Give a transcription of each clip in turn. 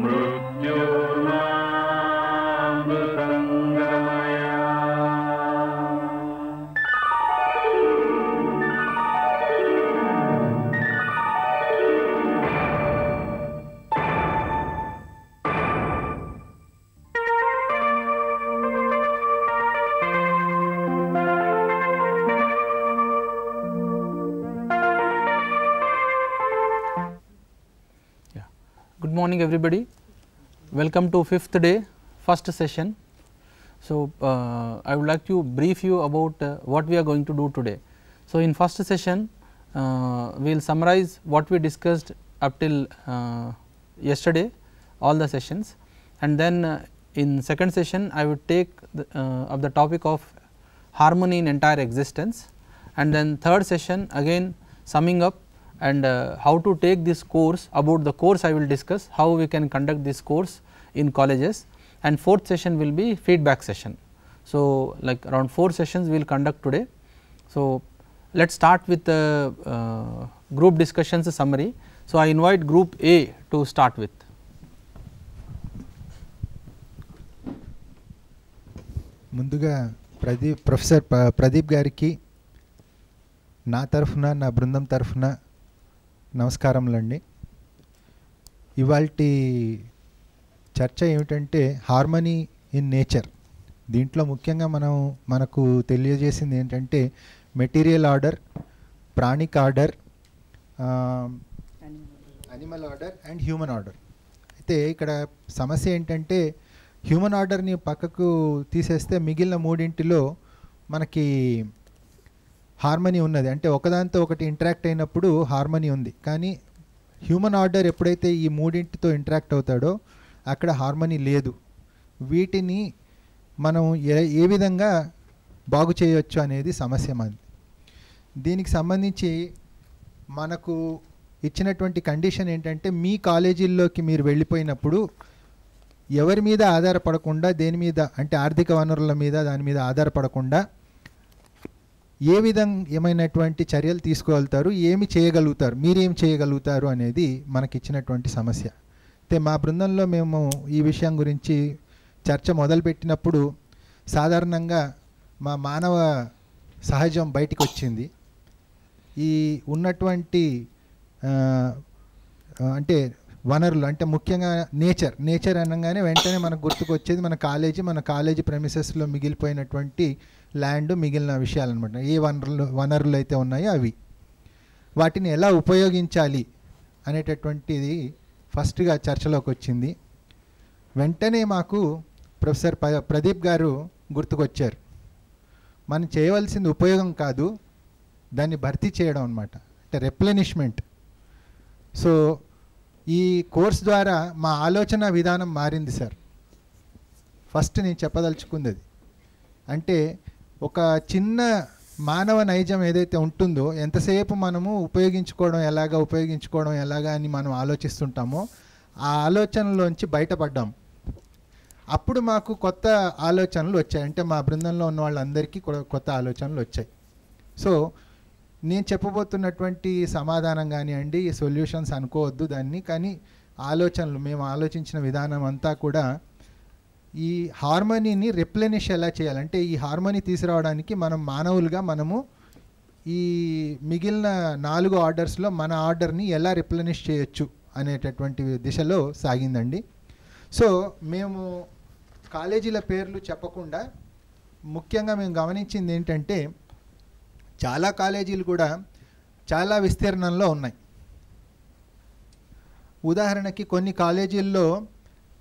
Good morning everybody, welcome to 5th day, first session. So, I would like to brief you about what we are going to do today. So, in first session we will summarize what we discussed up till yesterday, all the sessions, and then in second session I would take up the topic of harmony in entire existence, and then third session again summing up and how to take this course. About the course I will discuss how we can conduct this course in colleges, and fourth session will be feedback session. So, like around 4 sessions we will conduct today. So, let us start with the group discussions summary. So, I invite group A to start with. ముందుగా professor Pradeep గారికి నా తరఫున నా బృందం తరఫున నమస్కారములండి. ఇవాల్టి చర్చ ఏమిటంటే హార్మనీ ఇన్ నేచర్. దీంట్లో ముఖ్యంగా మనకు తెలియజేసింది ఏంటంటే material order, pranic order, animal order and human order. అయితే ఇక్కడ సమస్య ఏంటంటే హ్యూమన్ ఆర్డర్ని పక్కకు తీసేస్తే మిగిలిన మూడింటిలో మనకి హార్మనీ ఉన్నది. అంటే ఒకదాంతో ఒకటి ఇంటరాక్ట్ అయినప్పుడు హార్మనీ ఉంది, కానీ హ్యూమన్ ఆర్డర్ ఎప్పుడైతే ఈ మూడింటితో ఇంటరాక్ట్ అవుతాడో అక్కడ హార్మనీ లేదు. వీటిని మనం ఏ విధంగా బాగు చేయవచ్చు అనేది సమస్య మనది. దీనికి సంబంధించి మనకు ఇచ్చినటువంటి కండిషన్ ఏంటంటే మీ కాలేజీల్లోకి మీరు వెళ్ళిపోయినప్పుడు ఎవరి మీద ఆధారపడకుండా, దేని మీద అంటే ఆర్థిక వనరుల మీద దాని మీద ఆధారపడకుండా ఏ విధంగా ఏమైనటువంటి చర్యలు తీసుకోగలుగుతారు, ఏమి చేయగలుగుతారు, మీరేం చేయగలుగుతారు అనేది మనకి ఇచ్చినటువంటి సమస్య. అయితే మా బృందంలో మేము ఈ విషయం గురించి చర్చ మొదలుపెట్టినప్పుడు సాధారణంగా మా మానవ సహజం బయటికి వచ్చింది. ఈ ఉన్నటువంటి అంటే వనరులు అంటే ముఖ్యంగా నేచర్ అనగానే వెంటనే మనకు గుర్తుకు వచ్చేది మన కాలేజీ ప్రెమిసెస్లో మిగిలిపోయినటువంటి ల్యాండ్, మిగిలిన విషయాలు అనమాట. ఏ వనరులు అయితే ఉన్నాయో అవి, వాటిని ఎలా ఉపయోగించాలి అనేటటువంటిది ఫస్ట్గా చర్చలోకి వచ్చింది. వెంటనే మాకు ప్రొఫెసర్ ప్రదీప్ గారు గుర్తుకొచ్చారు. మనం చేయవలసింది ఉపయోగం కాదు, దాన్ని భర్తీ చేయడం అనమాట, అంటే రెప్లెనిష్మెంట్. సో ఈ కోర్స్ ద్వారా మా ఆలోచన విధానం మారింది సార్. ఫస్ట్ నేను చెప్పదలుచుకుంది అది. అంటే ఒక చిన్న మానవ నైజం ఏదైతే ఉంటుందో, ఎంతసేపు మనము ఉపయోగించుకోవడం ఎలాగా అని మనం ఆలోచిస్తుంటామో ఆ ఆలోచనలోంచి బయటపడ్డాం. అప్పుడు మాకు కొత్త ఆలోచనలు వచ్చాయి. అంటే మా బృందంలో ఉన్న వాళ్ళందరికీ కొత్త ఆలోచనలు వచ్చాయి. సో నేను చెప్పబోతున్నటువంటి సమాధానం కానివ్వండి, సొల్యూషన్స్ అనుకోవద్దు దాన్ని, కానీ ఆలోచనలు, మేము ఆలోచించిన విధానం అంతా కూడా ఈ హార్మనీని రిప్లెనిష్ ఎలా చేయాలంటే ఈ హార్మనీ తీసుకురావడానికి మనం మానవులుగా మనము ఈ మిగిలిన 4 ఆర్డర్స్లో మన ఆర్డర్ని ఎలా రిప్లెనిష్ చేయొచ్చు అనేటటువంటి దిశలో సాగిందండి. సో మేము కాలేజీల పేర్లు చెప్పకుండా ముఖ్యంగా మేము గమనించింది ఏంటంటే చాలా కాలేజీలు కూడా చాలా విస్తీర్ణంలో ఉన్నాయి. ఉదాహరణకి కొన్ని కాలేజీల్లో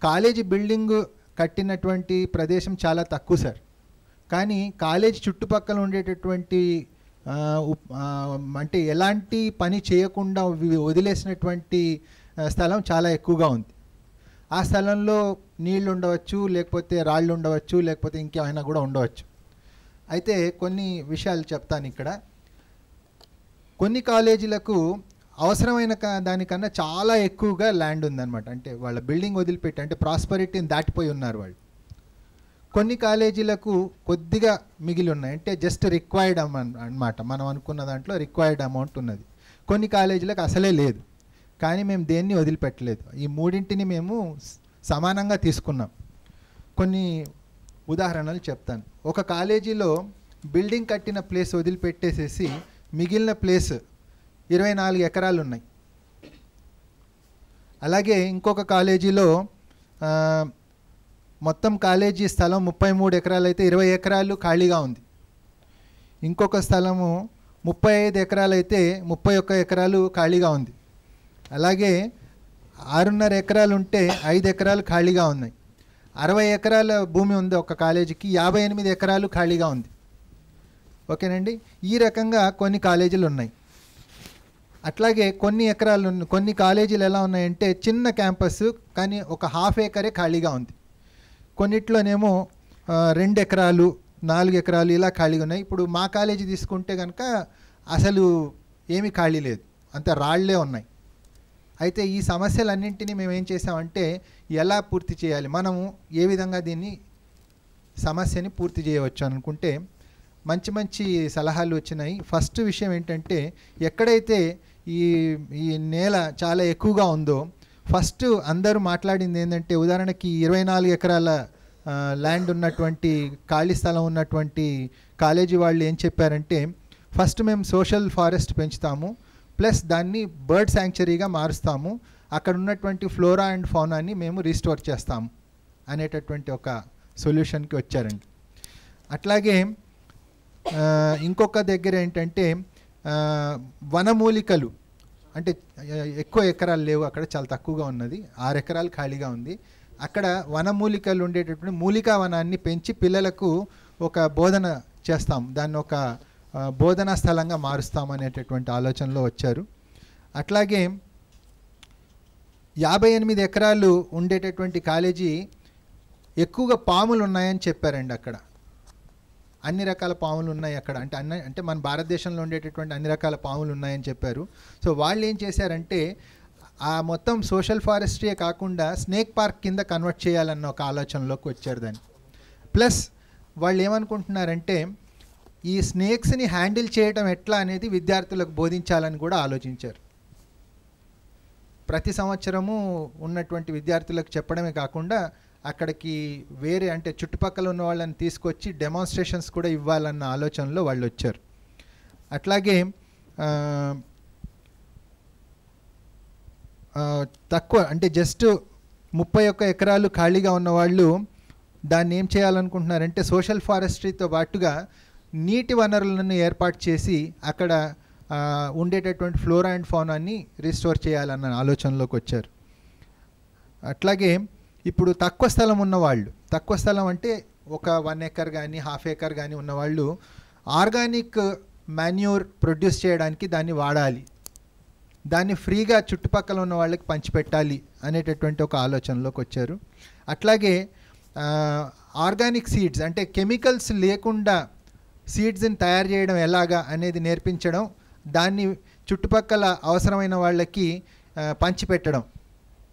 కాలేజీ బిల్డింగ్ కట్టినటువంటి ప్రదేశం చాలా తక్కువ సార్, కానీ కాలేజీ చుట్టుపక్కల ఉండేటటువంటి అంటే ఎలాంటి పని చేయకుండా వదిలేసినటువంటి స్థలం చాలా ఎక్కువగా ఉంది. ఆ స్థలంలో నీళ్లు ఉండవచ్చు, లేకపోతే రాళ్ళు ఉండవచ్చు, లేకపోతే ఇంకేమైనా కూడా ఉండవచ్చు. అయితే కొన్ని విషయాలు చెప్తాను ఇక్కడ. కొన్ని కాలేజీలకు అవసరమైన దానికన్నా చాలా ఎక్కువగా ల్యాండ్ ఉందన్నమాట. అంటే వాళ్ళ బిల్డింగ్ వదిలిపెట్టి, అంటే ప్రాస్పరిటీని దాటిపోయి ఉన్నారు వాళ్ళు. కొన్ని కాలేజీలకు కొద్దిగా మిగిలి ఉన్నాయి, అంటే జస్ట్ రిక్వైర్డ్ అన్నమాట, మనం అనుకున్న దాంట్లో రిక్వైర్డ్ అమౌంట్ ఉన్నది. కొన్ని కాలేజీలకు అసలే లేదు. కానీ మేము దేన్ని వదిలిపెట్టలేదు. ఈ మూడింటిని మేము సమానంగా తీసుకున్నాం. కొన్ని ఉదాహరణలు చెప్తాను. ఒక కాలేజీలో బిల్డింగ్ కట్టిన ప్లేస్ వదిలిపెట్టేసేసి మిగిలిన ప్లేస్ 24 ఎకరాలు ఉన్నాయి. అలాగే ఇంకొక కాలేజీలో మొత్తం కాలేజీ స్థలం 33 ఎకరాలు అయితే 20 ఎకరాలు ఖాళీగా ఉంది. ఇంకొక స్థలము 35 ఎకరాలు అయితే 31 ఎకరాలు ఖాళీగా ఉంది. అలాగే 6.5 ఎకరాలు ఉంటే 5 ఎకరాలు ఖాళీగా ఉన్నాయి. 60 ఎకరాల భూమి ఉంది ఒక కాలేజీకి, 58 ఎకరాలు ఖాళీగా ఉంది. ఓకేనండి. ఈ రకంగా కొన్ని కాలేజీలు ఉన్నాయి. అట్లాగే కొన్ని కాలేజీలు ఎలా ఉన్నాయంటే చిన్న క్యాంపస్ కానీ ఒక 1/2 ఎకరే ఖాళీగా ఉంది. కొన్నిట్లోనేమో 2 ఎకరాలు 4 ఎకరాలు ఇలా ఖాళీగా ఉన్నాయి. ఇప్పుడు మా కాలేజీ తీసుకుంటే కనుక అసలు ఏమీ ఖాళీ లేదు, అంత రాళ్లే ఉన్నాయి. అయితే ఈ సమస్యలన్నింటినీ మేము ఏం చేసామంటే ఎలా పూర్తి చేయాలి, మనము ఏ విధంగా దీన్ని సమస్యని పూర్తి చేయవచ్చు అనుకుంటే మంచి మంచి సలహాలు వచ్చినాయి. ఫస్ట్ విషయం ఏంటంటే ఎక్కడైతే ఈ నేల చాలా ఎక్కువగా ఉందో ఫస్ట్ అందరూ మాట్లాడింది ఏంటంటే, ఉదాహరణకి 24 ఎకరాల ల్యాండ్ ఉన్నటువంటి ఖాళీ స్థలం ఉన్నటువంటి కాలేజీ వాళ్ళు ఏం చెప్పారంటే, ఫస్ట్ మేము సోషల్ ఫారెస్ట్ పెంచుతాము, ప్లస్ దాన్ని బర్డ్ శాంక్చురీగా మారుస్తాము, అక్కడ ఉన్నటువంటి ఫ్లోరా అండ్ ఫౌనాని మేము రీస్టోర్ చేస్తాము అనేటటువంటి ఒక సొల్యూషన్కి వచ్చారండి. అట్లాగే ఇంకొక దగ్గర ఏంటంటే వనమూలికలు, అంటే ఎక్కువ ఎకరాలు లేవు, అక్కడ చాలా తక్కువగా ఉన్నది, 6 ఎకరాలు ఖాళీగా ఉంది. అక్కడ వనమూలికలు ఉండేటటువంటి మూలికా వనాన్ని పెంచి పిల్లలకు ఒక బోధన చేస్తాం, దాన్ని ఒక బోధనా స్థలంగా మారుస్తాం అనేటటువంటి ఆలోచనలో వచ్చారు. అట్లాగే 58 ఎకరాలు ఉండేటటువంటి కాలేజీ ఎక్కువగా పాములు ఉన్నాయని చెప్పారండి. అక్కడ అన్ని రకాల పాములు ఉన్నాయి అక్కడ, అంటే మన భారతదేశంలో ఉండేటటువంటి అన్ని రకాల పాములు ఉన్నాయని చెప్పారు. సో వాళ్ళు ఏం చేశారంటే ఆ మొత్తం సోషల్ ఫారెస్ట్రీయే కాకుండా స్నేక్ పార్క్ కింద కన్వర్ట్ చేయాలన్న ఒక ఆలోచనలోకి వచ్చారు దాన్ని. ప్లస్ వాళ్ళు ఏమనుకుంటున్నారంటే ఈ స్నేక్స్ని హ్యాండిల్ చేయడం ఎట్లా అనేది విద్యార్థులకు బోధించాలని కూడా ఆలోచించారు. ప్రతి సంవత్సరము ఉన్నటువంటి విద్యార్థులకు చెప్పడమే కాకుండా అక్కడికి వేరే అంటే చుట్టుపక్కల ఉన్న వాళ్ళని తీసుకొచ్చి డెమాన్స్ట్రేషన్స్ కూడా ఇవ్వాలన్న ఆలోచనలో వాళ్ళు వచ్చారు. అట్లాగే తక్కువ అంటే జస్ట్ 31 ఎకరాలు ఖాళీగా ఉన్నవాళ్ళు దాన్ని ఏం చేయాలనుకుంటున్నారంటే సోషల్ ఫారెస్ట్రీతో పాటుగా నీటి వనరులను ఏర్పాటు చేసి అక్కడ ఉండేటటువంటి ఫ్లోరా అండ్ ఫౌనాని రీస్టోర్ చేయాలన్న ఆలోచనలోకి వచ్చారు. అట్లాగే ఇప్పుడు తక్కువ స్థలం ఉన్నవాళ్ళు, తక్కువ స్థలం అంటే ఒక 1 ఎకర్ కానీ 1/2 ఎకర్ కానీ ఉన్నవాళ్ళు ఆర్గానిక్ మాన్యూర్ ప్రొడ్యూస్ చేయడానికి దాన్ని వాడాలి, దాన్ని ఫ్రీగా చుట్టుపక్కల ఉన్న వాళ్ళకి పంచిపెట్టాలి అనేటటువంటి ఒక ఆలోచనలోకి వచ్చారు. అట్లాగే ఆర్గానిక్ సీడ్స్ అంటే కెమికల్స్ లేకుండా సీడ్స్ని తయారు చేయడం ఎలాగా అనేది నేర్పించడం, దాన్ని చుట్టుపక్కల అవసరమైన వాళ్ళకి పంచిపెట్టడం,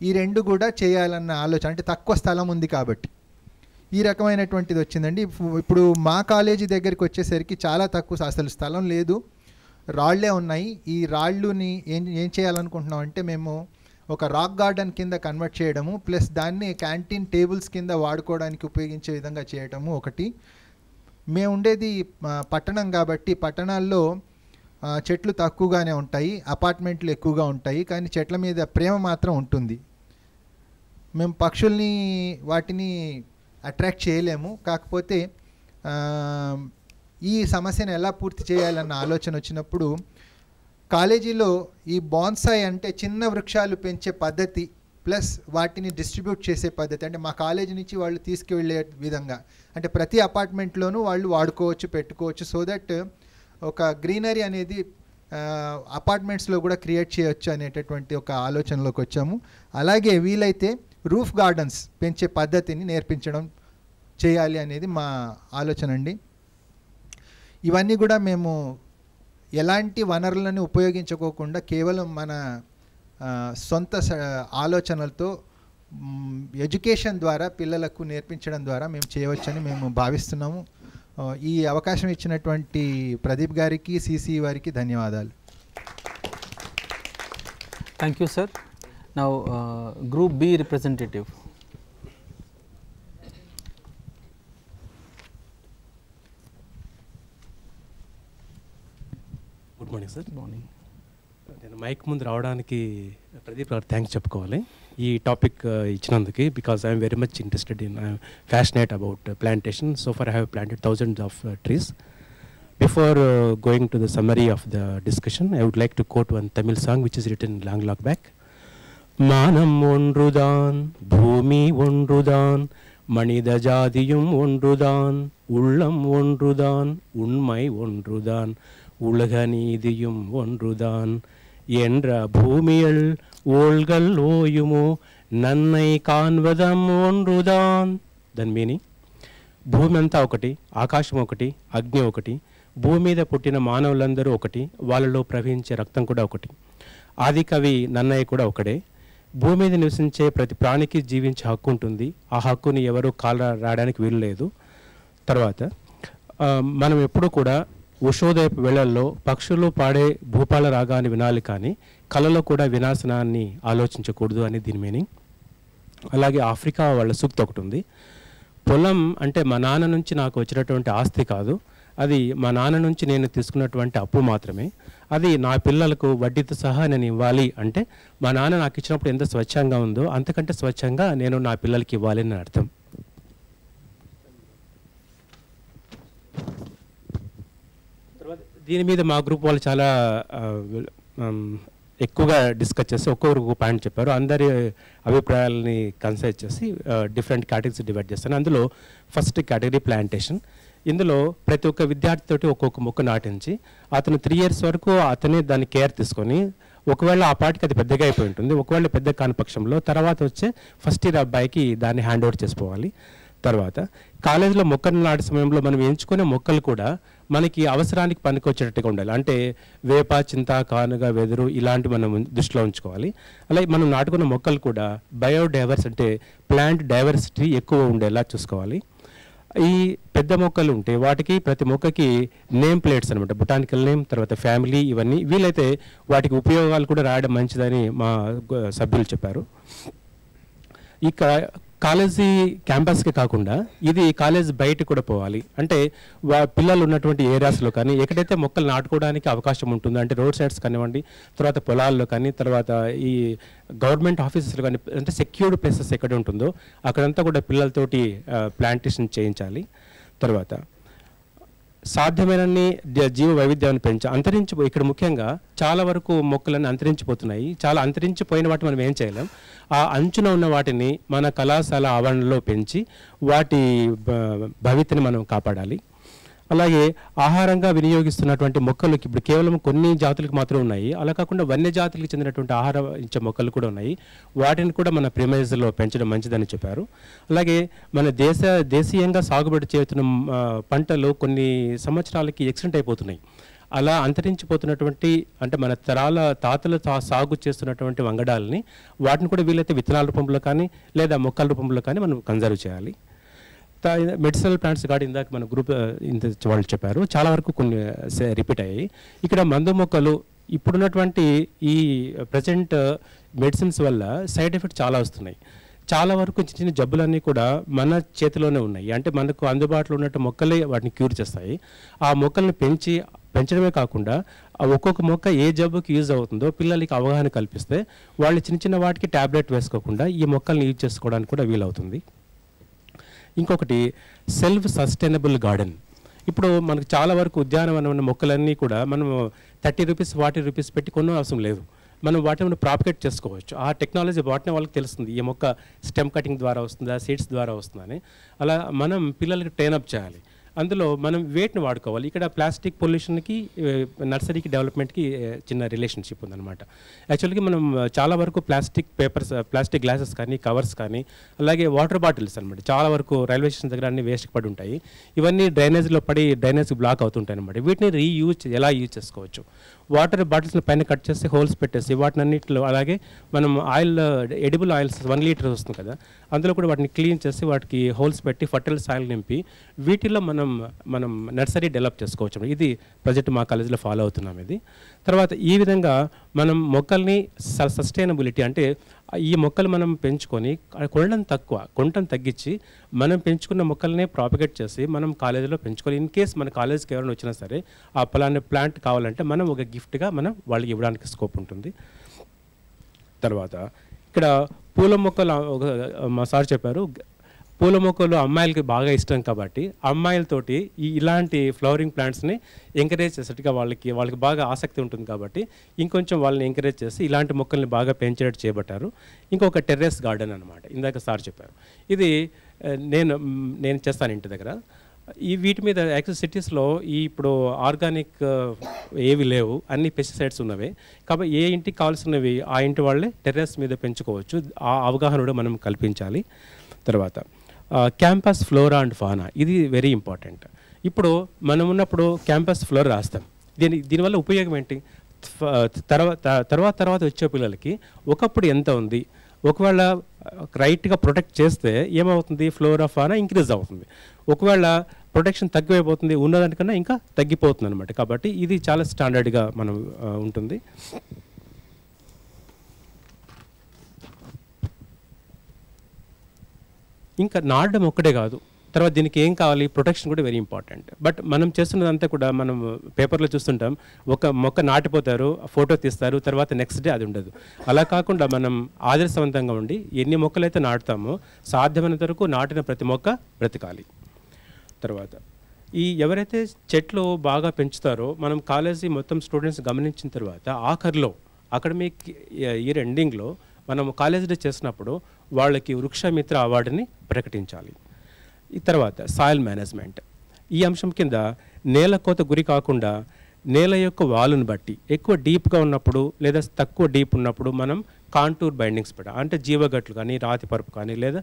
ఈ రెండు కూడా చేయాలన్న ఆలోచన. అంటే తక్కువ స్థలం ఉంది కాబట్టి ఈ రకమైనటువంటిది వచ్చిందండి. ఇప్పుడు మా కాలేజీ దగ్గరికి వచ్చేసరికి చాలా తక్కువ, అసలు స్థలం లేదు, రాళ్లే ఉన్నాయి. ఈ రాళ్ళుని ఏం చేయాలనుకుంటున్నాం అంటే మేము ఒక రాక్ గార్డెన్ కింద కన్వర్ట్ చేయడము, ప్లస్ దాన్ని క్యాంటీన్ టేబుల్స్ కింద వాడుకోవడానికి ఉపయోగించే విధంగా చేయటము ఒకటి. మేము ఉండేది పట్టణం కాబట్టి పట్టణాల్లో చెట్లు తక్కువగానే ఉంటాయి, అపార్ట్మెంట్లు ఎక్కువగా ఉంటాయి, కానీ చెట్ల మీద ప్రేమ మాత్రం ఉంటుంది. మేము పక్షుల్ని వాటిని అట్రాక్ట్ చేయలేము. కాకపోతే ఈ సమస్యను ఎలా పూర్తి చేయాలన్న ఆలోచన వచ్చినప్పుడు కాలేజీలో ఈ బాన్సాయ్ అంటే చిన్న వృక్షాలు పెంచే పద్ధతి ప్లస్ వాటిని డిస్ట్రిబ్యూట్ చేసే పద్ధతి, అంటే మా కాలేజీ నుంచి వాళ్ళు తీసుకువెళ్ళే విధంగా, అంటే ప్రతి అపార్ట్మెంట్లోనూ వాళ్ళు వాడుకోవచ్చు, పెట్టుకోవచ్చు, సో దట్ ఒక గ్రీనరీ అనేది అపార్ట్మెంట్స్లో కూడా క్రియేట్ చేయొచ్చు అనేటటువంటి ఒక ఆలోచనలోకి వచ్చాము. అలాగే వీలైతే రూఫ్ గార్డెన్స్ పెంచే పద్ధతిని నేర్పించడం చేయాలి అనేది మా ఆలోచన అండి. ఇవన్నీ కూడా మేము ఎలాంటి వనరులను ఉపయోగించుకోకుండా కేవలం మన సొంత ఆలోచనలతో ఎడ్యుకేషన్ ద్వారా పిల్లలకు నేర్పించడం ద్వారా మేము చేయవచ్చని మేము భావిస్తున్నాము. ఈ అవకాశం ఇచ్చినటువంటి ప్రదీప్ గారికి, సిసి వారికి ధన్యవాదాలు. Thank you, sir. Now, Group B representative. Good morning sir. Morning. నేను మైక్ ముందు రావడానికి ప్రదీప్ గారు థ్యాంక్స్ చెప్పుకోవాలి ఈ టాపిక్ ఇచ్చినందుకు, because I'm very much interested in, I'm passionate about plantation. So far I have planted thousands of trees. Before going to the summary of the discussion, I would like to quote one Tamil song which is written long back. மானம் ஒன்றுதான், பூமி ஒன்றுதான், மனித ஜாதியும் ஒன்றுதான், உள்ளம் ஒன்றுதான், உண்மை ஒன்றுதான், உலக நீதியும் ஒன்றுதான் என்ற பூமியில் ஓள்கள் ஓயுமோ నన్నై కాన్వదం ఒండ్రుదాన్. దాని మీనింగ్, భూమి అంతా ఒకటి, ఆకాశం ఒకటి, అగ్ని ఒకటి, భూమి మీద పుట్టిన మానవులందరూ ఒకటి, వాళ్ళలో ప్రవహించే రక్తం కూడా ఒకటి. ఆది కవి నన్నయ్య కూడా ఒకడే. భూమి మీద నివసించే ప్రతి ప్రాణికి జీవించే హక్కు ఉంటుంది. ఆ హక్కుని ఎవరు కాల రాయడానికి వీలు లేదు. తర్వాత మనం ఎప్పుడు కూడా ఉషోదయపు వేళల్లో పక్షులు పాడే భూపాల రాగాన్ని వినాలి, కానీ కళలో కూడా వినాశనాన్ని ఆలోచించకూడదు అని దీని మీనింగ్. అలాగే ఆఫ్రికా వాళ్ళ సూక్తి ఒకటి ఉంది, పొలం అంటే మా నాన్న నుంచి నాకు వచ్చినటువంటి ఆస్తి కాదు, అది మా నాన్న నుంచి నేను తీసుకున్నటువంటి అప్పు మాత్రమే, అది నా పిల్లలకు వడ్డీతో సహా నేను ఇవ్వాలి. అంటే మా నాన్న నాకు ఇచ్చినప్పుడు ఎంత స్వచ్ఛంగా ఉందో అంతకంటే స్వచ్ఛంగా నేను నా పిల్లలకి ఇవ్వాలి అని అర్థం. తర్వాత దీని మీద మా గ్రూప్ వాళ్ళు చాలా ఎక్కువగా డిస్కస్ చేసి ఒక్కొక్కరు పాయింట్ చెప్పారు. అందరి అభిప్రాయాలని కన్సిడర్ చేసి డిఫరెంట్ కేటగిరీస్ డివైడ్ చేస్తాను. అందులో ఫస్ట్ కేటగిరీ ప్లాంటేషన్. ఇందులో ప్రతి ఒక్క విద్యార్థితోటి ఒక్కొక్క మొక్క నాటించి అతను 3 years వరకు అతనే దాన్ని కేర్ తీసుకొని, ఒకవేళ ఆ పాటికి అది పెద్దగా అయిపోయి ఉంటుంది, ఒకవేళ పెద్ద కాని పక్షంలో తర్వాత వచ్చే ఫస్ట్ ఇయర్ అబ్బాయికి దాన్ని హ్యాండ్ ఓవర్ చేసుకోవాలి. తర్వాత కాలేజీలో మొక్కలు నాటే సమయంలో మనం ఎంచుకునే మొక్కలు కూడా మనకి అవసరానికి పనికొచ్చేటట్టుగా ఉండాలి. అంటే వేప, చింత, కానుగ, వెదురు ఇలాంటి మనం దృష్టిలో ఉంచుకోవాలి. అలాగే మనం నాటుకున్న మొక్కలు కూడా బయోడైవర్స్ అంటే ప్లాంట్ డైవర్సిటీ ఎక్కువ ఉండేలా చూసుకోవాలి. ఈ పెద్ద మొక్కలు ఉంటే వాటికి ప్రతి మొక్కకి నేమ్ ప్లేట్స్ అనమాట, బొటానికల్ నేమ్, తర్వాత ఫ్యామిలీ, ఇవన్నీ వీలైతే వాటికి ఉపయోగాలు కూడా రాయడం మంచిదని మా సభ్యులు చెప్పారు. ఇక కాలేజీ క్యాంపస్కి కాకుండా ఇది కాలేజ్ బయట కూడా పోవాలి. అంటే పిల్లలు ఉన్నటువంటి ఏరియాస్లో కానీ ఎక్కడైతే మొక్కలు నాటుకోవడానికి అవకాశం ఉంటుందో, అంటే రోడ్ సైడ్స్ కానివ్వండి, తర్వాత పొలాల్లో కానీ, తర్వాత ఈ గవర్నమెంట్ ఆఫీసెస్లో కానీ, అంటే సెక్యూర్డ్ ప్లేసెస్ ఎక్కడ ఉంటుందో అక్కడంతా కూడా పిల్లలతోటి ప్లాంటేషన్ చేయించాలి. తర్వాత సాధ్యమైనన్ని జీవ వైవిధ్యాన్ని ఇక్కడ ముఖ్యంగా చాలా వరకు మొక్కలన్నీ అంతరించిపోతున్నాయి. చాలా అంతరించిపోయిన వాటిని మనం ఏం చేయలేం. ఆ అంచున ఉన్న వాటిని మన కళాశాల ఆవరణలో పెంచి వాటి భవితని మనం కాపాడాలి. అలాగే ఆహారంగా వినియోగిస్తున్నటువంటి మొక్కలకి ఇప్పుడు కేవలం కొన్ని జాతులకు మాత్రం ఉన్నాయి, అలా కాకుండా వన్య జాతులకు చెందినటువంటి ఆహారం ఇచ్చే మొక్కలు కూడా ఉన్నాయి. వాటిని కూడా మన ప్రిమైజ్లో పెంచడం మంచిదని చెప్పారు. అలాగే మన దేశీయంగా సాగుబడి చేస్తున్న పంటలు కొన్ని సంవత్సరాలకి ఎక్స్టెంట్ అయిపోతున్నాయి. అలా అంతరించిపోతున్నటువంటి, అంటే మన తరాల తాతలు సాగు చేస్తున్నటువంటి వంగడాలని వాటిని కూడా వీలైతే విత్తనాల రూపంలో కానీ లేదా మొక్కల రూపంలో కానీ మనం కన్జర్వ్ చేయాలి. మెడిసినల్ ప్లాంట్స్ కాదు, ఇందాక మన గ్రూప్ వాళ్ళు చెప్పారు, చాలా వరకు కొన్ని రిపీట్ అయ్యాయి. ఇక్కడ మందు మొక్కలు ఇప్పుడున్నటువంటి ఈ ప్రజెంట్ మెడిసిన్స్ వల్ల సైడ్ ఎఫెక్ట్స్ చాలా వస్తున్నాయి. చాలా వరకు చిన్న చిన్న జబ్బులన్నీ కూడా మన చేతిలోనే ఉన్నాయి. అంటే మనకు అందుబాటులో ఉన్నట్టు మొక్కలే వాటిని క్యూర్ చేస్తాయి. ఆ మొక్కల్ని పెంచడమే కాకుండా ఒక్కొక్క మొక్క ఏ జబ్బుకి యూజ్ అవుతుందో పిల్లలకి అవగాహన కల్పిస్తే వాళ్ళు చిన్న చిన్న వాటికి ట్యాబ్లెట్ వేసుకోకుండా ఈ మొక్కల్ని యూజ్ చేసుకోవడానికి కూడా వీలవుతుంది. ఇంకొకటి సెల్ఫ్ సస్టైనబుల్ గార్డెన్. ఇప్పుడు మనకు చాలా వరకు ఉద్యానవనం ఉన్న మొక్కలన్నీ కూడా మనం 30 రూపీస్ 40 రూపీస్ పెట్టి కొన్న అవసరం లేదు. మనం వాటిని ప్రాపగేట్ చేసుకోవచ్చు. ఆ టెక్నాలజీ వాటిని వాళ్ళకి తెలుస్తుంది, ఈ మొక్క స్టెమ్ కటింగ్ ద్వారా వస్తుందా, సీడ్స్ ద్వారా వస్తుందని. అలా మనం పిల్లలకి ట్రైనప్ చేయాలి. అందులో మనం వేటిని వాడుకోవాలి. ఇక్కడ ప్లాస్టిక్ పొల్యూషన్కి నర్సరీకి డెవలప్మెంట్కి చిన్న రిలేషన్షిప్ ఉందన్నమాట. యాక్చువల్గా మనం చాలా వరకు ప్లాస్టిక్ పేపర్స్, ప్లాస్టిక్ గ్లాసెస్ కానీ, కవర్స్ కానీ, అలాగే వాటర్ బాటిల్స్ అనమాట చాలా వరకు రైల్వే స్టేషన్ దగ్గర అన్ని వేస్ట్ పడి ఉంటాయి. ఇవన్నీ డ్రైనేజ్లో పడి డ్రైనేజ్ బ్లాక్ అవుతుంటాయి అనమాట. వీటిని ఎలా యూజ్ చేసుకోవచ్చు. వాటర్ బాటిల్స్ పైన కట్ చేసి హోల్స్ పెట్టేసి వాటిని అన్నింటిలో, అలాగే మనం ఆయిల్ ఎడిబుల్ ఆయిల్స్ 1 లీటర్ వస్తుంది కదా, అందులో కూడా వాటిని క్లీన్ చేసి వాటికి హోల్స్ పెట్టి ఫర్టైల్ సాయిల్ నింపి వీటిలో మనం నర్సరీ డెవలప్ చేసుకోవచ్చు. ఇది ప్రాజెక్ట్ మా కాలేజీలో ఫాలో అవుతున్నాం. ఇది తర్వాత ఈ విధంగా మనం మొక్కల్ని సస్టైనబిలిటీ అంటే ఈ మొక్కలు మనం పెంచుకొని కొనడం తగ్గించి మనం పెంచుకున్న మొక్కలనే ప్రాపగేట్ చేసి మనం కాలేజీలో పెంచుకొని, ఇన్ కేస్ మన కాలేజీకి ఎవరైనా వచ్చినా సరే ఆ పలానా ప్లాంట్ కావాలంటే మనం ఒక గిఫ్ట్గా మనం వాళ్ళకి ఇవ్వడానికి స్కోప్ ఉంటుంది. తర్వాత ఇక్కడ పూల మొక్కలు మా సార్ చెప్పారు, పూల మొక్కలు అమ్మాయిలకి బాగా ఇష్టం కాబట్టి అమ్మాయిలతోటి ఇలాంటి ఫ్లవరింగ్ ప్లాంట్స్ని ఎంకరేజ్ చేసేట్టుగా వాళ్ళకి బాగా ఆసక్తి ఉంటుంది కాబట్టి ఇంకొంచెం వాళ్ళని ఎంకరేజ్ చేసి ఇలాంటి మొక్కల్ని బాగా పెంచేటట్టు చేయబట్టారు. ఇంకొక టెర్రస్ గార్డెన్ అనమాట, ఇందాక సార్ చెప్పారు. ఇది నేను చేస్తాను ఇంటి దగ్గర. వీటి మీద యాక్చువల్ సిటీస్లో ఇప్పుడు ఆర్గానిక్ ఏవి లేవు, అన్ని పెస్టిసైడ్స్ ఉన్నవే కాబట్టి ఏ ఇంటికి కావాల్సినవి ఆ ఇంటి వాళ్ళే టెర్రస్ మీద పెంచుకోవచ్చు. ఆ అవగాహన కూడా మనం కల్పించాలి. తర్వాత క్యాంపస్ ఫ్లోరా అండ్ ఫానా, ఇది వెరీ ఇంపార్టెంట్. ఇప్పుడు మనం ఉన్నప్పుడు క్యాంపస్ ఫ్లోరా రాస్తాం. దీనివల్ల ఉపయోగం ఏంటి? తర్వాత వచ్చే పిల్లలకి ఒకప్పుడు ఎంత ఉంది, ఒకవేళ రైట్గా ప్రొటెక్ట్ చేస్తే ఏమవుతుంది, ఫ్లోరా ఫానా ఇంక్రీజ్ అవుతుంది. ఒకవేళ ప్రొటెక్షన్ తగ్గిపోతుంది, ఉన్నదానికన్నా ఇంకా తగ్గిపోతుంది అనమాట. కాబట్టి ఇది చాలా స్టాండర్డ్గా మనం ఉంటుంది. ఇంకా నాటడం ఒక్కటే కాదు, తర్వాత దీనికి ఏం కావాలి, ప్రొటెక్షన్ కూడా వెరీ ఇంపార్టెంట్. బట్ మనం చేస్తున్నదంతా కూడా మనం పేపర్లో చూస్తుంటాం, ఒక మొక్క నాటిపోతారు, ఫోటో తీస్తారు, తర్వాత నెక్స్ట్ డే అది ఉండదు. అలా కాకుండా మనం ఆదర్శవంతంగా ఉండి ఎన్ని మొక్కలైతే నాటుతామో సాధ్యమైనంత వరకు నాటిన ప్రతి మొక్క బ్రతకాలి. తర్వాత ఎవరైతే చెట్లు బాగా పెంచుతారో మనం కాలేజీ మొత్తం స్టూడెంట్స్ గమనించిన తర్వాత ఆఖరిలో అకాడమిక్ ఇయర్ ఎండింగ్లో మనం కాలేజ్ డే చేసినప్పుడు వాళ్ళకి వృక్షమిత్ర అవార్డుని ప్రకటించాలి. ఈ తర్వాత సాయిల్ మేనేజ్మెంట్, ఈ అంశం కింద నేల కోత గురి కాకుండా నేల యొక్క వాలును బట్టి ఎక్కువ డీప్గా ఉన్నప్పుడు లేదా తక్కువ డీప్ ఉన్నప్పుడు మనం కాంటూర్ బైండింగ్స్ అంటే జీవగట్లు కానీ రాతి పరుపు కానీ, లేదా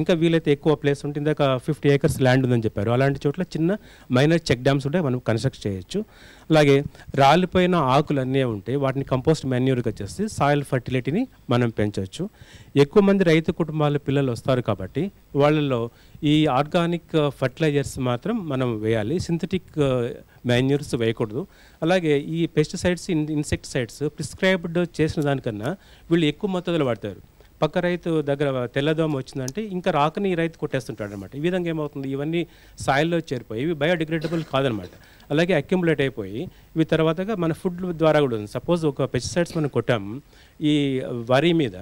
ఇంకా వీలైతే ఎక్కువ ప్లేస్ ఉంటే ఇందాక 50 acres ల్యాండ్ ఉందని చెప్పారు, అలాంటి చోట్ల చిన్న మైనర్ చెక్ డ్యామ్స్ ఉంటే మనం కన్స్ట్రక్ట్ చేయొచ్చు. అలాగే రాలిపోయిన ఆకులన్నీ ఉంటే వాటిని కంపోస్ట్ మాన్యూర్గా చేసి సాయిల్ ఫర్టిలిటీని మనం పెంచవచ్చు. ఎక్కువ మంది రైతు కుటుంబాల పిల్లలు వస్తారు కాబట్టి వాళ్ళల్లో ఈ ఆర్గానిక్ ఫర్టిలైజర్స్ మాత్రం మనం వేయాలి, సింథటిక్ మాన్యూర్స్ వేయకూడదు. అలాగే ఈ పెస్టిసైడ్స్, ఇన్సెక్టిసైడ్స్ ప్రిస్క్రైబ్డ్ చేసిన దానికన్నా వీళ్ళు ఎక్కువ మొత్తంలో వాడతారు. పక్క రైతు దగ్గర తెల్లదోమ వచ్చిందంటే ఇంకా రాకని ఈ రైతు కొట్టేస్తుంటాడు అనమాట. ఈ విధంగా ఏమవుతుంది, ఇవన్నీ సాయిల్లో చేరిపోయి ఇవి బయోడిగ్రేడబుల్ కాదనమాట. అలాగే అక్యుములేట్ అయిపోయి ఇవి తర్వాతగా మన ఫుడ్ ద్వారా కూడా ఉంది. సపోజ్ ఒక పెస్టిసైడ్స్ మనం కొట్టాము ఈ వరి మీద,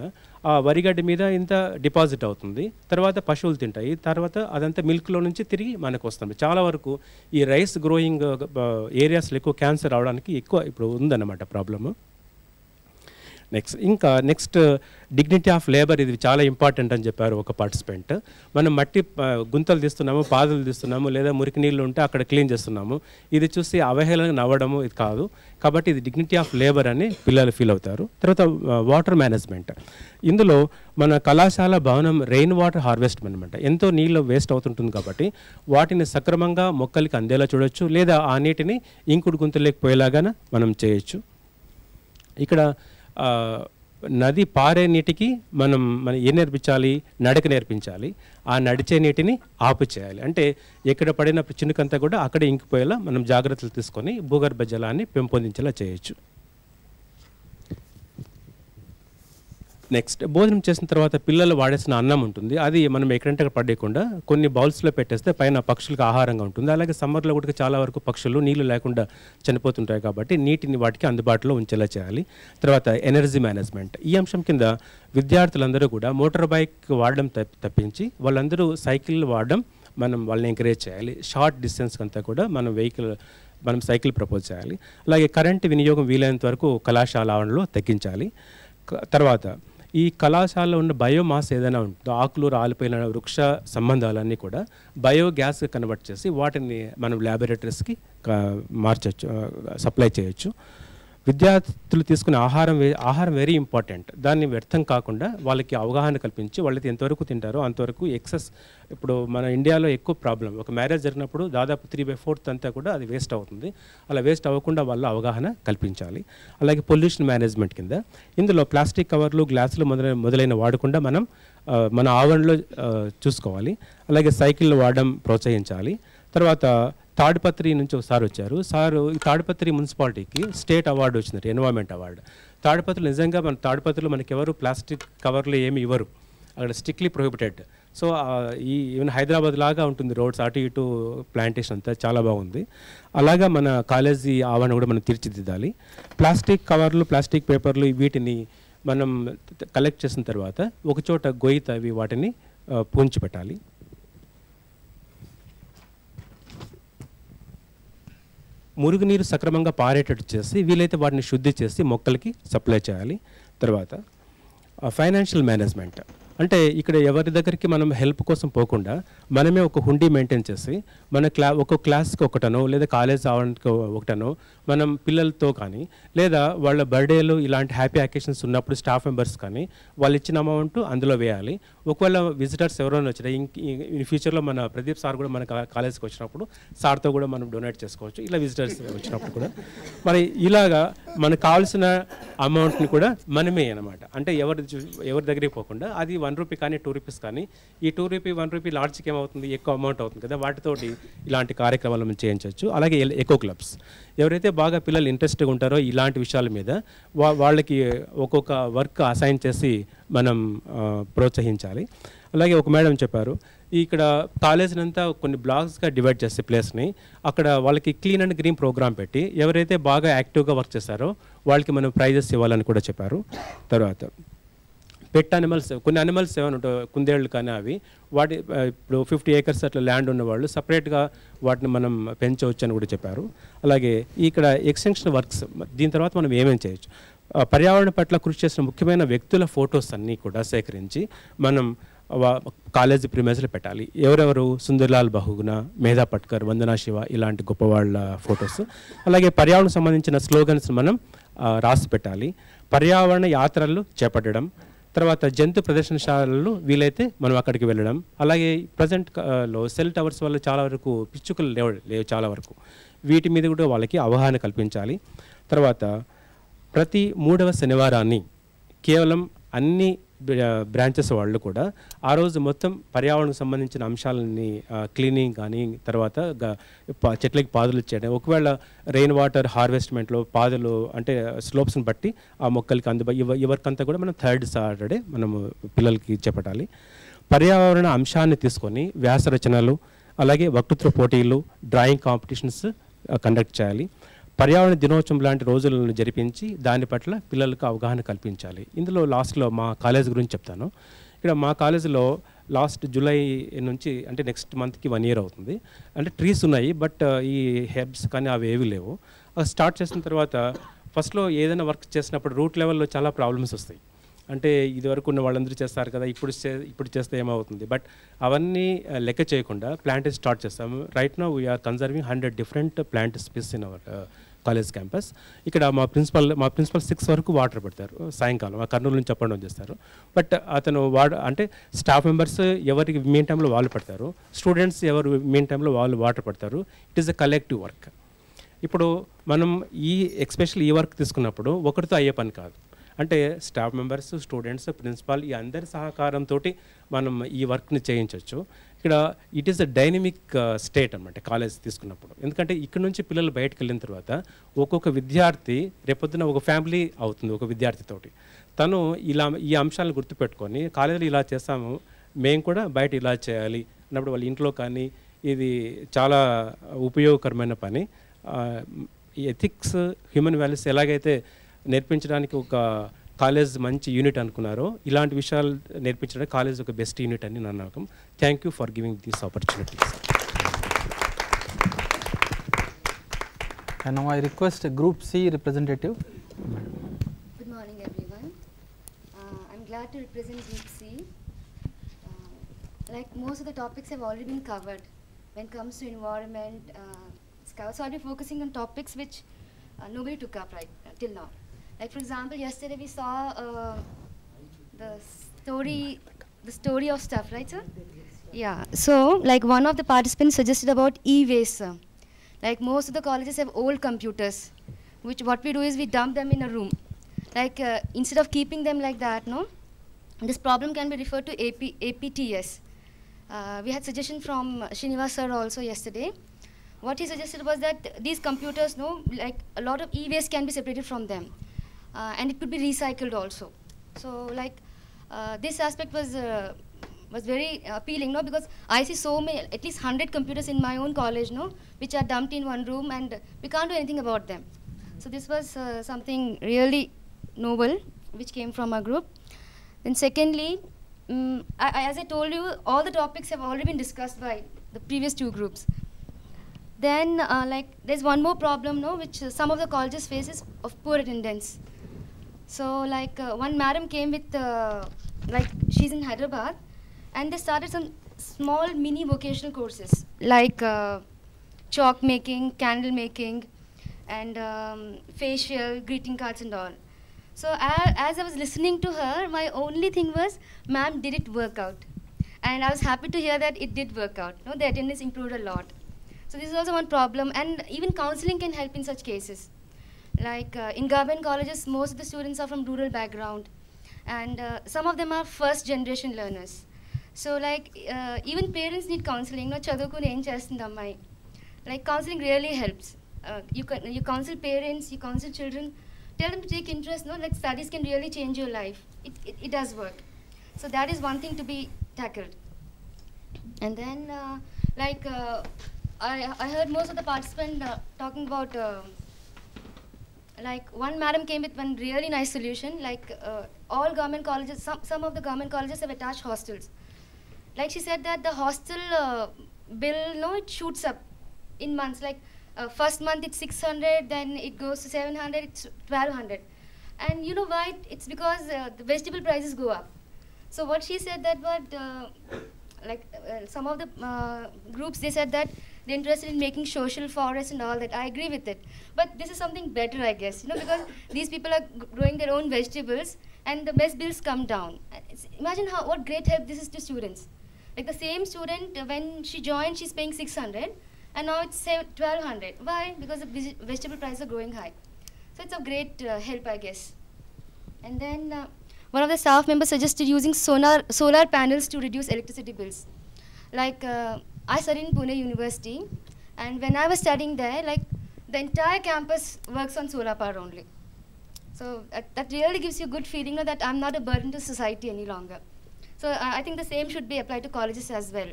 ఆ వరిగడ్డి మీద ఇంత డిపాజిట్ అవుతుంది, తర్వాత పశువులు తింటాయి, తర్వాత అదంతా మిల్క్లో నుంచి తిరిగి మనకు వస్తుంది. చాలా వరకు ఈ రైస్ గ్రోయింగ్ ఏరియాస్లో ఎక్కువ క్యాన్సర్ రావడానికి ఎక్కువ ఇప్పుడు ఉందన్నమాట problem. Next dignity of labour, ఇది చాలా ఇంపార్టెంట్ అని చెప్పారు ఒక పార్టిసిపెంట్. మనం మట్టి గుంతలు తీస్తున్నాము, పాదులు తీస్తున్నాము, లేదా మురికి నీళ్ళు ఉంటే అక్కడ క్లీన్ చేస్తున్నాము. ఇది చూసి అవహేళన నవ్వడము ఇది కాదు. కాబట్టి ఇది డిగ్నిటీ ఆఫ్ లేబర్ అని పిల్లలు ఫీల్ అవుతారు. తర్వాత వాటర్ మేనేజ్మెంట్, ఇందులో మన కళాశాల భవనం రెయిన్ వాటర్ హార్వెస్ట్మెంట్ అనమాట. ఎంతో నీళ్ళు వేస్ట్ అవుతుంటుంది కాబట్టి వాటిని సక్రమంగా మొక్కలకి అందేలా చూడొచ్చు, లేదా ఆ నీటిని ఇంకుడు గుంతలోకి పోయేలాగా మనం చేయొచ్చు. ఇక్కడ నది పారే నీటికి మనం ఏం నేర్పించాలి, నడక నేర్పించాలి. ఆ నడిచే నీటిని ఆపు చేయాలి. అంటే ఎక్కడ పడిన చినుకంతా కూడా అక్కడే ఇంకిపోయేలా మనం జాగ్రత్తలు తీసుకొని భూగర్భ జలాన్ని పెంపొందించేలా చేయొచ్చు. నెక్స్ట్ భోజనం చేసిన తర్వాత పిల్లలు వాడేసిన అన్నం ఉంటుంది, అది మనం ఎక్కడంటే అక్కడ పడేయకుండా కొన్ని బౌల్స్లో పెట్టేస్తే పైన పక్షులకు ఆహారంగా ఉంటుంది. అలాగే సమ్మర్లో కూడా చాలా వరకు పక్షులు నీళ్లు లేకుండా చనిపోతుంటాయి కాబట్టి నీటిని వాటికి అందుబాటులో ఉంచేలా చేయాలి. తర్వాత ఎనర్జీ మేనేజ్మెంట్, ఈ అంశం కింద విద్యార్థులందరూ కూడా మోటార్ బైక్ వాడడం తప్పించి వాళ్ళందరూ సైకిల్ వాడడం మనం వాళ్ళని ఎంకరేజ్ చేయాలి. షార్ట్ డిస్టెన్స్ అంతా కూడా మనం సైకిల్ ప్రపోజ్ చేయాలి. అలాగే కరెంటు వినియోగం వీలైనంత వరకు కళాశాల ఆవరణలో తగ్గించాలి. తర్వాత ఈ కళాశాలలో ఉన్న బయోమాస్ ఏదైనా ఉంటుందో, ఆకులు రాలిపోయిన వృక్ష సంబంధాలన్నీ కూడా బయోగ్యాస్గా కన్వర్ట్ చేసి వాటిని మనం ల్యాబొరేటరీస్కి మార్చచ్చు, సప్లై చేయొచ్చు. విద్యార్థులు తీసుకునే ఆహారం వెరీ ఇంపార్టెంట్. దాన్ని వ్యర్థం కాకుండా వాళ్ళకి అవగాహన కల్పించి వాళ్ళకి ఎంతవరకు తింటారో అంతవరకు ఎక్సెస్. ఇప్పుడు మన ఇండియాలో ఎక్కువ ప్రాబ్లం, ఒక మ్యారేజ్ జరిగినప్పుడు దాదాపు 3/4 అంతా కూడా అది వేస్ట్ అవుతుంది. అలా వేస్ట్ అవ్వకుండా వాళ్ళ అవగాహన కల్పించాలి. అలాగే పొల్యూషన్ మేనేజ్మెంట్ కింద ఇందులో ప్లాస్టిక్ కవర్లు, గ్లాసులు మొదలైన వాడకుండా మనం మన ఆవరణలో చూసుకోవాలి. అలాగే సైకిళ్ళు వాడడం ప్రోత్సహించాలి. తర్వాత తాడిపత్రి నుంచి ఒకసారి వచ్చారు సారు. ఈ తాడిపత్రి మున్సిపాలిటీకి స్టేట్ అవార్డు వచ్చింది, ఎన్వైర్మెంట్ అవార్డు. తాడిపత్రిలో నిజంగా మన తాడిపత్రిలో మనకి ఎవరు ప్లాస్టిక్ కవర్లు ఏమి ఇవ్వరు, అక్కడ strictly prohibited. So even Hyderabad లాగా ఉంటుంది రోడ్స్, అటు ఇటు ప్లాంటేషన్ అంతా చాలా బాగుంది. అలాగా మన కాలేజీ ఆవరణ కూడా మనం తీర్చిదిద్దాలి. ప్లాస్టిక్ కవర్లు, ప్లాస్టిక్ పేపర్లు వీటిని మనం కలెక్ట్ చేసిన తర్వాత ఒకచోట గొయ్యి తవ్వి వాటిని పూడ్చి పెట్టాలి. మురుగునీరు సక్రమంగా పారేటట్టు చేసి వీలైతే వాటిని శుద్ధి చేసి మొక్కలకి సప్లై చేయాలి. తర్వాత ఫైనాన్షియల్ మేనేజ్మెంట్ అంటే ఇక్కడ ఎవరి దగ్గరికి మనం హెల్ప్ కోసం పోకుండా మనమే ఒక హుండీ మెయింటైన్ చేసి మన ఒక్కొక్క క్లాస్కి ఒకటనో లేదా కాలేజ్ ఆవడానికి ఒకటనో మనం పిల్లలతో కానీ లేదా వాళ్ళ బర్త్డేలు ఇలాంటి హ్యాపీ అకేషన్స్ ఉన్నప్పుడు స్టాఫ్ మెంబర్స్ కానీ వాళ్ళు ఇచ్చిన అమౌంట్ అందులో వేయాలి. ఒకవేళ విజిటర్స్ ఎవరైనా వచ్చినా ఇన్ ఫ్యూచర్లో మన ప్రదీప్ సార్ కూడా మన కాలేజ్కి వచ్చినప్పుడు సార్తో కూడా మనం డొనేట్ చేసుకోవచ్చు. ఇలా విజిటర్స్ వచ్చినప్పుడు కూడా మరి ఇలాగా మనకు కావాల్సిన అమౌంట్ని కూడా మనమే అనమాట. అంటే ఎవరి దగ్గరికి పోకుండా అది 1 రూపీ కానీ 2 రూపీస్ కానీ, ఈ 2 రూపీ 1 రూపీ లాడ్జ్కి ఏమవుతుంది, ఎక్కువ అమౌంట్ అవుతుంది కదా, వాటితోటి ఇలాంటి కార్యక్రమాలు మనం చేయించవచ్చు. అలాగే ఎకో క్లబ్స్ ఎవరైతే బాగా పిల్లలు ఇంట్రెస్ట్గా ఉంటారో ఇలాంటి విషయాల మీద వాళ్ళకి ఒక్కొక్క వర్క్ అసైన్ చేసి మనం ప్రోత్సహించాలి. అలాగే ఒక మేడం చెప్పారు, ఇక్కడ కాలేజీని అంతా కొన్ని బ్లాక్స్గా డివైడ్ చేసే ప్లేస్ని అక్కడ వాళ్ళకి క్లీన్ అండ్ గ్రీన్ ప్రోగ్రామ్ పెట్టి ఎవరైతే బాగా యాక్టివ్గా వర్క్ చేస్తారో వాళ్ళకి మనం ప్రైజెస్ ఇవ్వాలని కూడా చెప్పారు. తర్వాత పెట్ అనిమల్స్, కొన్ని అనిమల్స్ ఏమైనా ఉంటాయి కుందేళ్ళు కానీ అవి వాటి ఇప్పుడు 50 acres అట్లా ల్యాండ్ ఉన్నవాళ్ళు సపరేట్గా వాటిని మనం పెంచవచ్చు అని కూడా చెప్పారు. అలాగే ఇక్కడ ఎక్స్టెన్షన్ వర్క్స్ దీని తర్వాత మనం ఏమేమి చేయొచ్చు, పర్యావరణ పట్ల కృషి చేసిన ముఖ్యమైన వ్యక్తుల ఫొటోస్ అన్నీ కూడా సేకరించి మనం కాలేజీ ప్రిమైజ్లో పెట్టాలి. ఎవరెవరు, సుందర్లాల్ బహుగుణ, మేధా పట్కర్, వందనా శివ ఇలాంటి గొప్ప వాళ్ళ ఫొటోస్. అలాగే పర్యావరణం సంబంధించిన స్లోగన్స్ మనం రాసి పెట్టాలి. పర్యావరణ యాత్రలు చేపట్టడం, తర్వాత జంతు ప్రదర్శనశాలలు వీలైతే మనం అక్కడికి వెళ్ళడం. అలాగే ప్రజెంట్లో సెల్ టవర్స్ వల్ల చాలా వరకు పిచ్చుకలు లేవు చాలా వరకు, వీటి మీద కూడా వాళ్ళకి అవగాహన కల్పించాలి. తర్వాత ప్రతి 3వ శనివారాన్ని కేవలం అన్ని బ్రాంచెస్ వాళ్ళు కూడా ఆ రోజు మొత్తం పర్యావరణం సంబంధించిన అంశాలని క్లీనింగ్ కానీ, తర్వాత చెట్లకి పాదులు చేయడం, ఒకవేళ రెయిన్ వాటర్ హార్వెస్ట్మెంట్లో పాదులు అంటే స్లోప్స్ని బట్టి ఆ మొక్కలకి ఈ వర్క్ అంతా కూడా మనం 3rd సాటర్డే మనము పిల్లలకి చేపట్టాలి. పర్యావరణ అంశాన్ని తీసుకొని వ్యాస రచనలు, అలాగే వక్తృత్వ పోటీలు, డ్రాయింగ్ కాంపిటీషన్స్ కండక్ట్ చేయాలి. పర్యావరణ దినోత్సవం లాంటి రోజులను జరిపించి దాని పట్ల పిల్లలకు అవగాహన కల్పించాలి. ఇందులో లాస్ట్లో మా కాలేజ్ గురించి చెప్తాను. ఇక్కడ మా కాలేజీలో లాస్ట్ జూలై నుంచి అంటే నెక్స్ట్ మంత్కి 1 year అవుతుంది. అంటే ట్రీస్ ఉన్నాయి బట్ ఈ హెర్బ్స్ కానీ అవి ఏవి లేవు. స్టార్ట్ చేసిన తర్వాత ఫస్ట్లో ఏదైనా వర్క్ చేసినప్పుడు రూట్ లెవెల్లో చాలా ప్రాబ్లమ్స్ వస్తాయి. అంటే ఇదివరకు ఉన్న వాళ్ళందరూ చేస్తారు కదా, ఇప్పుడు చేస్తే ఏమవుతుంది, బట్ అవన్నీ లెక్క చేయకుండా ప్లాంటేషన్ స్టార్ట్ చేస్తాము. Right now we are conserving 100 different plant species in our college campus. ఇక్కడ మా ప్రిన్సిపల్ 6 వరకు వాటర్ పెడతారు సాయంకాలం, కర్నూలు నుంచి అప్ అండ్ డౌన్ చేస్తారు. బట్ అతను అంటే స్టాఫ్ మెంబర్స్ ఎవరికి మెయిన్ టైంలో వాళ్ళు పెడతారు, స్టూడెంట్స్ ఎవరు మెయిన్ టైంలో వాళ్ళు వాటర్ పెడతారు. It is a collective work. ఇప్పుడు మనం ఎస్పెషల్లీ ఈ వర్క్ తీసుకున్నప్పుడు ఒకరితో అయ్యే పని కాదు. అంటే స్టాఫ్ మెంబర్స్, స్టూడెంట్స్, ప్రిన్సిపాల్ ఈ అందరి సహకారంతో మనం ఈ వర్క్ని చేయించవచ్చు. ఇక్కడ it is a dynamic state అనమాట కాలేజ్ తీసుకున్నప్పుడు. ఎందుకంటే ఇక్కడ నుంచి పిల్లలు బయటకు వెళ్ళిన తర్వాత ఒక్కొక్క విద్యార్థి రేపొద్దున ఒక ఫ్యామిలీ అవుతుంది ఒక విద్యార్థితోటి. తను ఈ అంశాలను గుర్తుపెట్టుకొని కాలేజీలో ఇలా చేస్తాము, మేము కూడా బయట ఇలా చేయాలి అన్నప్పుడు వాళ్ళ ఇంట్లో కానీ ఇది చాలా ఉపయోగకరమైన పని. ఎథిక్స్, హ్యూమన్ వాల్యూస్ ఎలాగైతే నేర్పించడానికి ఒక కాలేజ్ మంచి యూనిట్ అనుకున్నారో ఇలాంటి విషయాలు నేర్పించడానికి కాలేజ్ ఒక బెస్ట్ యూనిట్ అని నా నమ్మకం. Thank you for giving these opportunities. And now I request Group C representative. Good morning everyone. I'm glad to represent Group C. Like most of the topics have already been covered when it comes to environment. So I'll be focusing on topics which nobody took up right till now. Like for example, yesterday we saw the story of stuff, right, sir? Yeah. So like one of the participants suggested about e-waste, sir. Like most of the colleges have old computers, which what we do is we dump them in a room. Like instead of keeping them like that, no, this problem can be referred to APTS. We had suggestion from Srinivas sir also yesterday. What he suggested was that these computers, no, like a lot of e-waste can be separated from them, and it could be recycled also. So like this aspect was very appealing, no, because I see so many, at least 100 computers in my own college, no, which are dumped in one room, and we can't do anything about them. So this was something really noble, which came from our group. Then secondly, as I told you, all the topics have already been discussed by the previous two groups. Then like there's one more problem, no, which some of the colleges faces of poor attendance. So like one madam came with, like she's in Hyderabad, and they started some small mini vocational courses like chalk making, candle making, and facial, greeting cards and all. So as I was listening to her, my only thing was, ma'am, did it work out? And I was happy to hear that it did work out. No, the attendance improved a lot. So this is also one problem, and even counseling can help in such cases. Like in government colleges, most of the students are from rural background, and some of them are first generation learners. So like even parents need counseling. No, chadukuni em chestundamai. Like counseling really helps. You counsel parents, you counsel children, tell them to take interest. No, like studies can really change your life. It does work. So that is one thing to be tackled. And then like I heard most of the participants talking about like one madam came with one really nice solution. Like all government colleges, some of the government colleges have attached hostels. Like she said that the hostel bill, no, it shoots up in months. Like first month it's 600, then it goes to 700, it's 1200. And you know why? It's because the vegetable prices go up. So what she said that like some of the groups, they said that they're interested in making social forests and all that. I agree with it. But this is something better, I guess, you know, because these people are growing their own vegetables and the mess bills come down. Imagine what great help this is to students. Like the same student, when she joined, she's paying 600, and now it's 1200. Why? Because the vegetable prices are growing high. So it's a great help, I guess. And then one of the staff members suggested using solar panels to reduce electricity bills. Like I studied in Pune University, and when I was studying there, like the entire campus works on solar power only. So that really gives you a good feeling, that I'm not a burden to society any longer. So I think the same should be applied to colleges as well.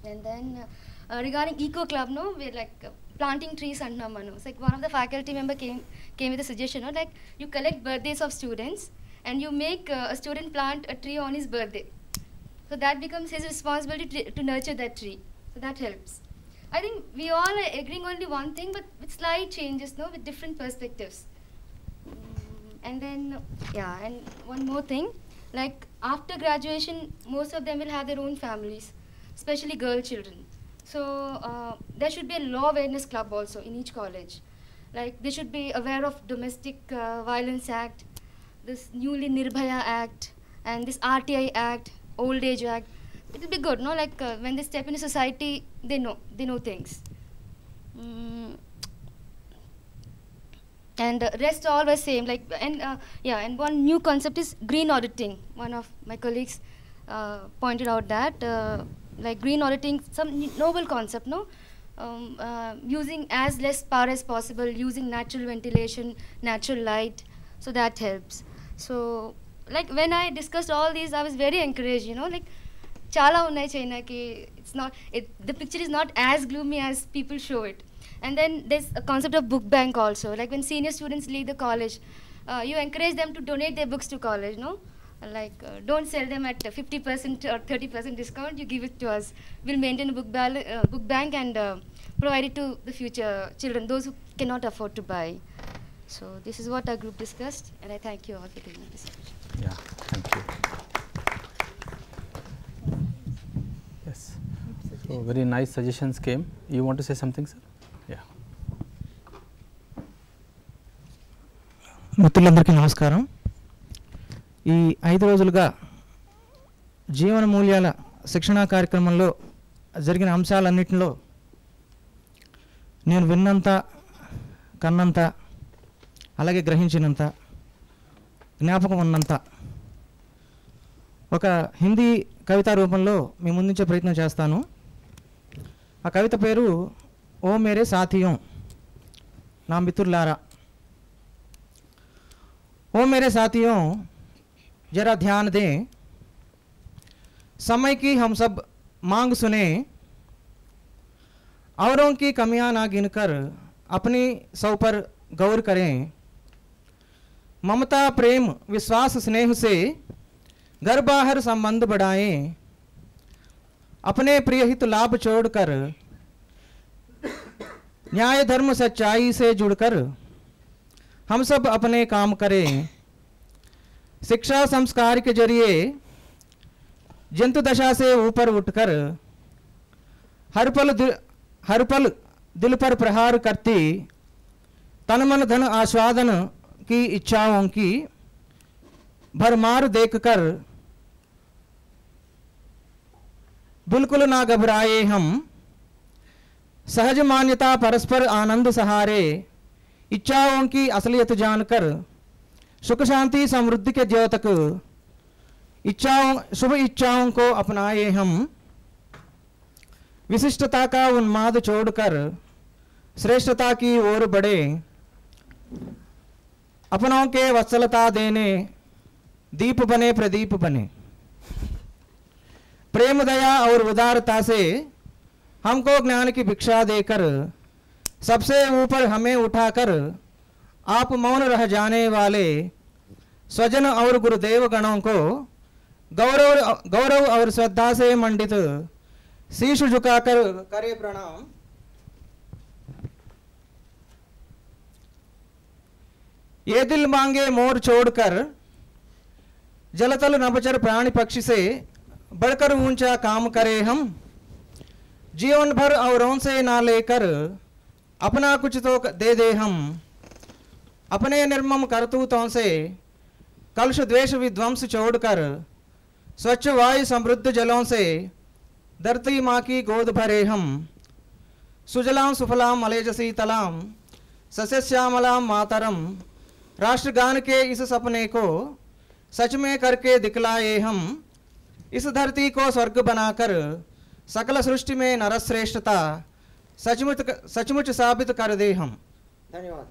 And then regarding Eco Club, no, we're like planting trees and namano. It's like one of the faculty member came with a suggestion, no, like you collect birthdays of students and you make a student plant a tree on his birthday. So that becomes his responsibility to nurture that tree. So that helps. I think we all are agreeing only one thing, but with slight changes, no, with different perspectives. And then, yeah, and one more thing. Like after graduation, most of them will have their own families, especially girl children. So there should be a law awareness club also in each college. Like they should be aware of Domestic Violence Act, this newly Nirbhaya Act, and this RTI Act, Old Age Act. It will be good, no? Like when they step into society, they know things. And rest all were same. Like and one new concept is green auditing. One of my colleagues pointed out that like green auditing, some novel concept, no? Using as less power as possible, using natural ventilation, natural light, so that helps. So like when I discussed all these, I was very encouraged, you know, like chala unnai China ki the picture is not as gloomy as people show it. And then there's a concept of book bank also. Like when senior students leave the college, you encourage them to donate their books to college, no? Like don't sell them at 50% or 30% discount, you give it to us. We'll maintain a book bank and provide it to the future children, those who cannot afford to buy. So this is what our group discussed, and I thank you all for taking this discussion. Yeah, thank you. Yes. So very nice suggestions came. You want to say something, sir? Yeah. మిత్రులందరికీ నమస్కారం. ఈ 5 రోజులుగా జీవన మూల్యాల శిక్షణా కార్యక్రమంలో జరిగిన అంశాలన్నింటిలో నేను విన్నంత, కన్నంత, అలాగే గ్రహించినంత, జ్ఞాపకం ఉన్నంత ఒక హిందీ కవితా రూపంలో మీ ముందుంచే ప్రయత్నం చేస్తాను. ఆ కవిత పేరు ఓ మేరే సాథియోं, నా మిత్రులారా. ओ मेरे साथियों, जरा ध्यान दें, समय की हम सब मांग सुने, औरों की कमियां ना गिनकर अपनी सौ पर गौर करें. ममता, प्रेम, विश्वास, स्नेह से घर बाहर संबंध बढ़ाएं. अपने प्रिय हित लाभ छोड़कर न्याय धर्म सच्चाई से जुड़कर हम सब अपने काम करें. शिक्षा संस्कार के जरिए जंतु दशा से ऊपर उठकर हर पल दिल पर प्रहार करती तन मन धन आस्वादन की इच्छाओं की भरमार देखकर बिल्कुल ना घबराए हम. सहज मान्यता, परस्पर आनंद सहारे, इच्छाओं की असलियत जानकर सुख शांति समृद्धि के द्योतक शुभ इच्छाओं को अपनाए हम. विशिष्टता का उन्माद छोड़कर श्रेष्ठता की ओर बढ़े. अपनों के वत्सलता देने दीप बने, प्रदीप बने. प्रेम, दया और उदारता से हमको ज्ञान की भिक्षा देकर सबसे ऊपर हमें उठाकर आप मौन रह जाने वाले स्वजन और गुरुदेव गणों को गौरव और श्रद्धा से मंडित शीश झुकाकर करे प्रणाम. ये दिल मांगे मोर छोड़कर जलतल नभचर प्राणी पक्षी से बढ़कर ऊंचा काम करे हम. जीवन भर औरों से ना लेकर अपना कुछ तो दे दे हम. अपने निर्मम करतूतों से कलश द्वेष विध्वंस छोड़कर स्वच्छ वायु समृद्ध जलों से धरती माँ की गोद भरे हम. सुजलाम सुफलाम मलेज शीतलाम सस्यश्यामलाम मातरम. राष्ट्रगान के इस सपने को सच में करके दिखलाए हम. इस धरती को स्वर्ग बनाकर सकल सृष्टि में नरश्रेष्ठता सचमुच साबित कर दे हम. धन्यवाद.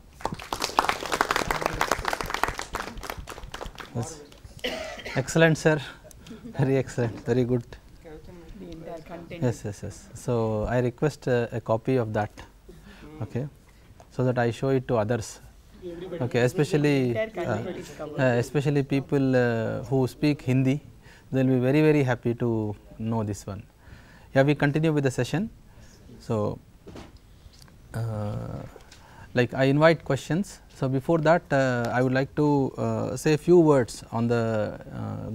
Excellent, sir. Very excellent. Very good. Yes. So I request a copy of that. Okay, so that I show it to others. Okay, especially people who speak Hindi. They will be very, very happy to know this one. Yeah, we continue with the session. So like I invite questions. So before that I would like to say a few words on the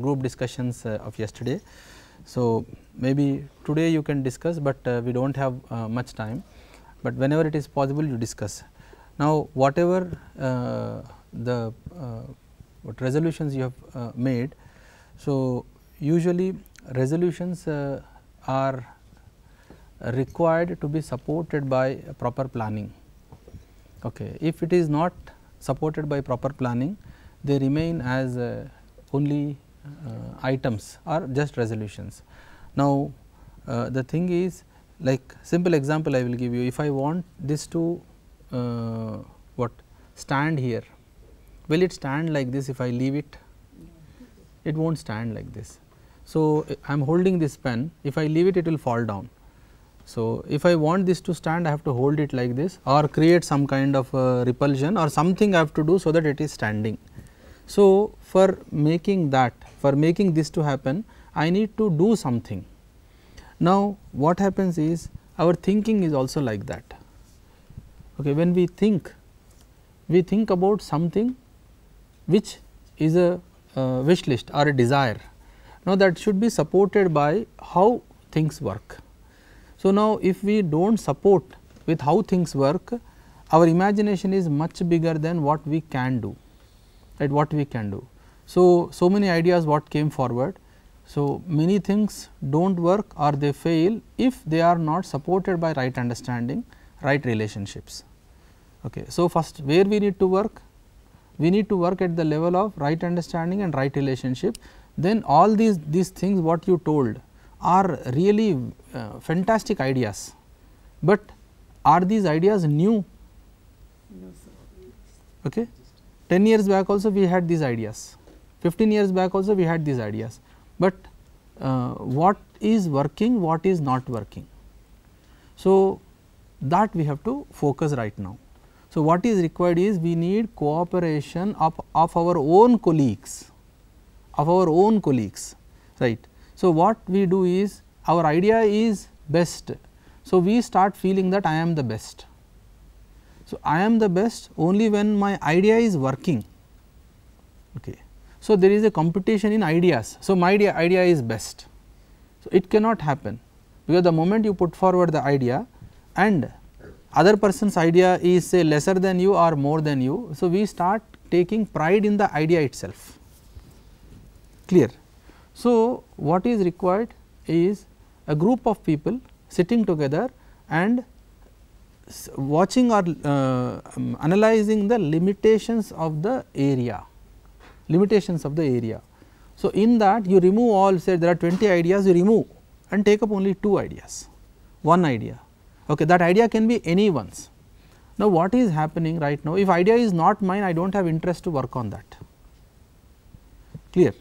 group discussions of yesterday. So maybe today you can discuss, but we do not have much time, but whenever it is possible you discuss. Now whatever what resolutions you have made, so usually resolutions are required to be supported by proper planning. Okay. If it is not supported by proper planning, they remain as only items or just resolutions. Now the thing is, like simple example I will give you. If I want this to stand here, will it stand like this if I leave it? It will not stand like this. So I am holding this pen, if I leave it, it will fall down. So if I want this to stand, I have to hold it like this or create some kind of repulsion or something I have to do so that it is standing. So for making this to happen, I need to do something. Now what happens is, our thinking is also like that. Okay, when we think about something which is a wish list or a desire. Now that should be supported by how things work. So now if we do not support with how things work, our imagination is much bigger than what we can do. right, what we can do. So many ideas what came forward. So many things do not work or they fail if they are not supported by right understanding, right relationships. Okay. So first where we need to work? We need to work at the level of right understanding and right relationship. Then all these things what you told are really fantastic ideas, but are these ideas new? Okay. 10 years back also we had these ideas, 15 years back also we had these ideas, but what is working, what is not working. So that we have to focus right now. So what is required is we need cooperation of our own colleagues, right. So what we do is our idea is best. So we start feeling that I am the best. So I am the best only when my idea is working. Okay. So there is a competition in ideas. So my idea is best. So it cannot happen, because the moment you put forward the idea and other person's idea is say lesser than you or more than you. So we start taking pride in the idea itself. Clear. So what is required is a group of people sitting together and watching or analyzing the limitations of the area, So in that you remove all, say there are 20 ideas, you remove and take up only 2 ideas, 1 idea. Okay, that idea can be anyone's. Now what is happening right now? If idea is not mine, I do not have interest to work on that. Clear.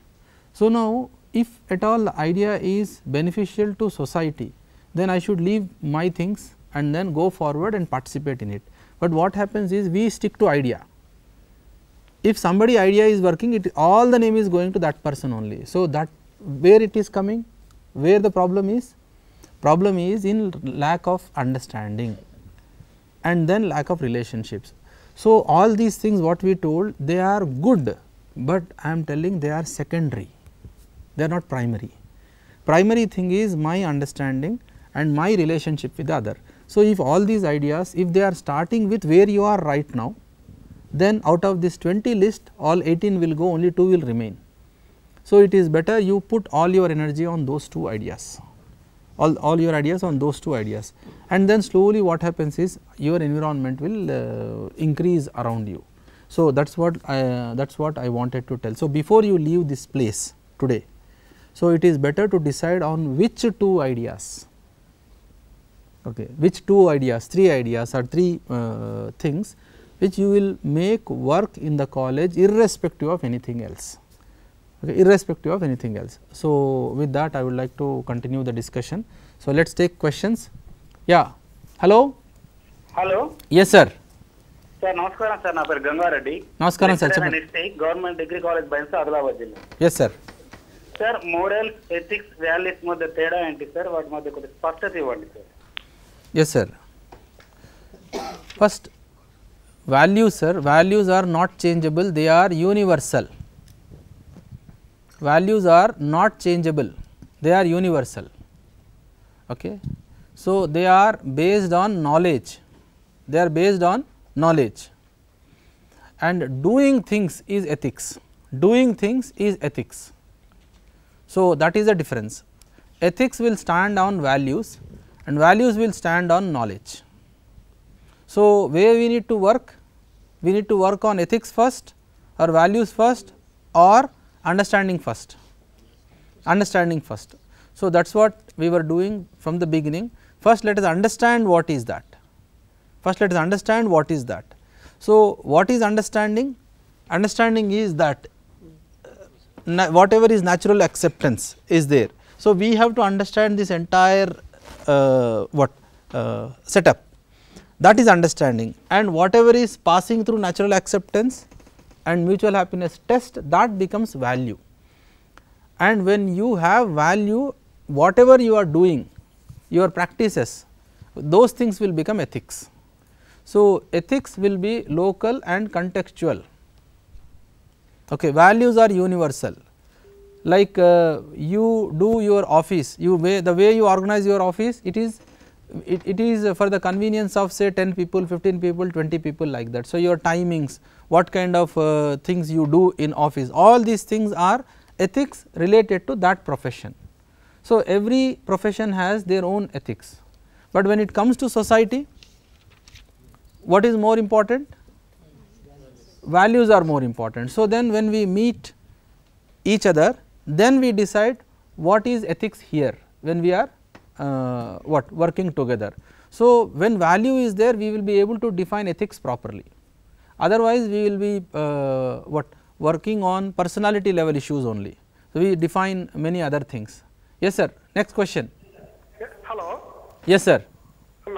So now if at all the idea is beneficial to society, then I should leave my things and then go forward and participate in it. But what happens is we stick to idea. If somebody idea is working, it all the name is going to that person only. So that where it is coming, where the problem is? Problem is in lack of understanding and then lack of relationships. So all these things what we told, they are good, but I am telling they are secondary, they are not primary. Primary thing is my understanding and my relationship with the other. So if all these ideas, if they are starting with where you are right now, then out of this 20 list all 18 will go, only 2 will remain. So it is better you put all your energy on those 2 ideas, all your ideas on those 2 ideas, and then slowly what happens is your environment will increase around you. So that is what I wanted to tell. So before you leave this place today, so it is better to decide on which 2 ideas, okay, which 2 ideas, 3 ideas or 3 things which you will make work in the college irrespective of anything else. Okay, irrespective of anything else. So with that I would like to continue the discussion. So let us take questions. Yeah, hello. Hello. Yes sir. Sir, namaskaram sir. Na peru Gangareddy. Namaskaram sir. Government Degree College Bainsa, Adilabad Jilla. Yes sir. Sir, morals, ethics, values madhya teda enti sir? Vaati madhya koddi spashtata ivvandi sir. Yes sir. First, values sir, values are not changeable, they are universal. Values are not changeable, they are universal. Okay. So they are based on knowledge, they are based on knowledge, and doing things is ethics, doing things is ethics. So that is the difference. Ethics will stand on values and values will stand on knowledge. So where we need to work? We need to work on ethics first or values first or understanding first, understanding first. So that is what we were doing from the beginning. First let us understand what is that, first let us understand what is that. So what is understanding? Understanding is that whatever is natural acceptance is there. So we have to understand this entire setup, that is understanding, and whatever is passing through natural acceptance and mutual happiness test, that becomes value. And when you have value, whatever you are doing, your practices, those things will become ethics. So ethics will be local and contextual. Okay, values are universal. Like you do your office, the way you organize your office, it is it is for the convenience of say 10 people, 15 people, 20 people like that. So, your timings, what kind of things you do in office, all these things are ethics related to that profession. So, every profession has their own ethics, but when it comes to society, what is more important? Values are more important. So, then when we meet each other, then we decide what is ethics here when we are working together. So, when value is there, we will be able to define ethics properly, otherwise we will be working on personality level issues only. So, we define many other things. Yes sir, next question. Hello Yes sir.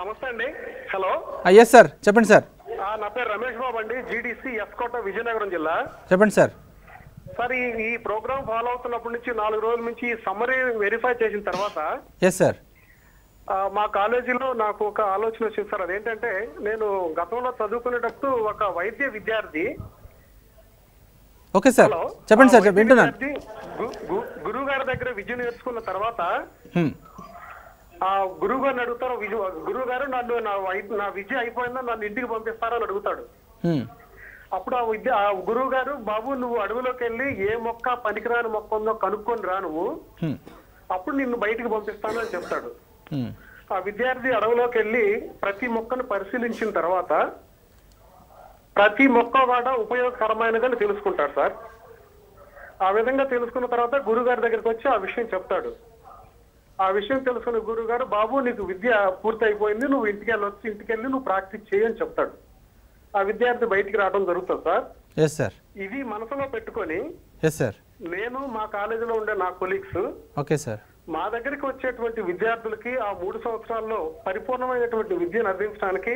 నమస్తే అండి. Hello Yes sir, చెప్పండి sir. నా పేరు రమేష్ బాబు అండి, GDC S. Kota Vizianagaram జిల్లా. చెప్పండి sir. Sir ఈ programme follow అవుతున్నప్పటి నుంచి 4 రోజుల నుంచి సమ్మరీ వెరిఫై చేసిన తర్వాత ఎస్ సార్, మా కాలేజీలో నాకు ఒక ఆలోచన వచ్చింది సార్. అదేంటంటే నేను గతంలో చదువుకునేటప్పుడు ఒక వైద్య విద్యార్థి, ఓకే సార్ చెప్పండి సార్, వింటున్నాను. గురువు గారి దగ్గర విద్య నేర్చుకున్న తర్వాత ఆ గురువు గారిని అడుగుతారు, గురువు గారు నన్ను నా విద్య అయిపోయిందా, నన్ను ఇంటికి పంపిస్తారా అని అడుగుతాడు. అప్పుడు ఆ గురువు గారు, బాబు నువ్వు అడవిలోకి వెళ్ళి ఏ మొక్క పనికిరాని మొక్క ఉందో కనుక్కొని రా, నువ్వు అప్పుడు నిన్ను బయటికి పంపిస్తాను అని చెప్తాడు. ఆ విద్యార్థి అడవిలోకి వెళ్ళి ప్రతి మొక్కను పరిశీలించిన తర్వాత ప్రతి మొక్క కూడా ఉపయోగకరమైనదని తెలుసుకుంటాడు సార్. ఆ విధంగా తెలుసుకున్న తర్వాత గురువు గారి దగ్గరికి వచ్చి ఆ విషయం చెప్తాడు. ఆ విషయం తెలుసుకున్న గురువు గారు, బాబు నీకు విద్య పూర్తి అయిపోయింది, నువ్వు ఇంటికి వెళ్ళి నువ్వు ప్రాక్టీస్ చేయని చెప్తాడు. ఆ విద్యార్థి బయటికి రావడం జరుగుతుంది సార్. Yes sir. ఇది మనసులో పెట్టుకొని ఎస్ సార్, నేను మా కాలేజీలో ఉండే నా కొలీగ్స్, ఓకే సార్, మా దగ్గరికి వచ్చేటువంటి విద్యార్థులకి ఆ 3 సంవత్సరాల్లో పరిపూర్ణమైనటువంటి విద్యను అందించడానికి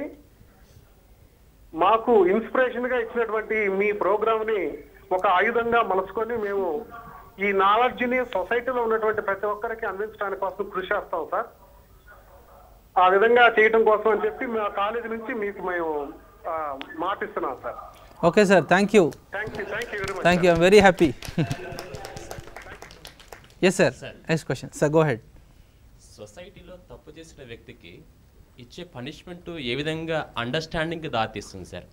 మాకు ఇన్స్పిరేషన్ గా ఇచ్చినటువంటి మీ ప్రోగ్రామ్ ని ఒక ఆయుధంగా మలుచుకొని మేము ఈ నాలెడ్జ్ ని సొసైటీలో ఉన్నటువంటి ప్రతి ఒక్కరికి అందించడానికి కోసం కృషి చేస్తాం సార్. ఆ విధంగా చేయడం కోసం అని చెప్పి మా కాలేజీ నుంచి మీకు మేము మాటిస్తున్నాం sir. Okay sir, thank you. Thank you very much. Thank you, I'm very happy. Yes sir, next question sir, go ahead. సొసైటీలో తప్పు చేసిన వ్యక్తికి ఇచ్చే పనిష్మెంట్ ఏ విధంగా అండర్స్టాండింగ్కి దారితీస్తుంది సార్?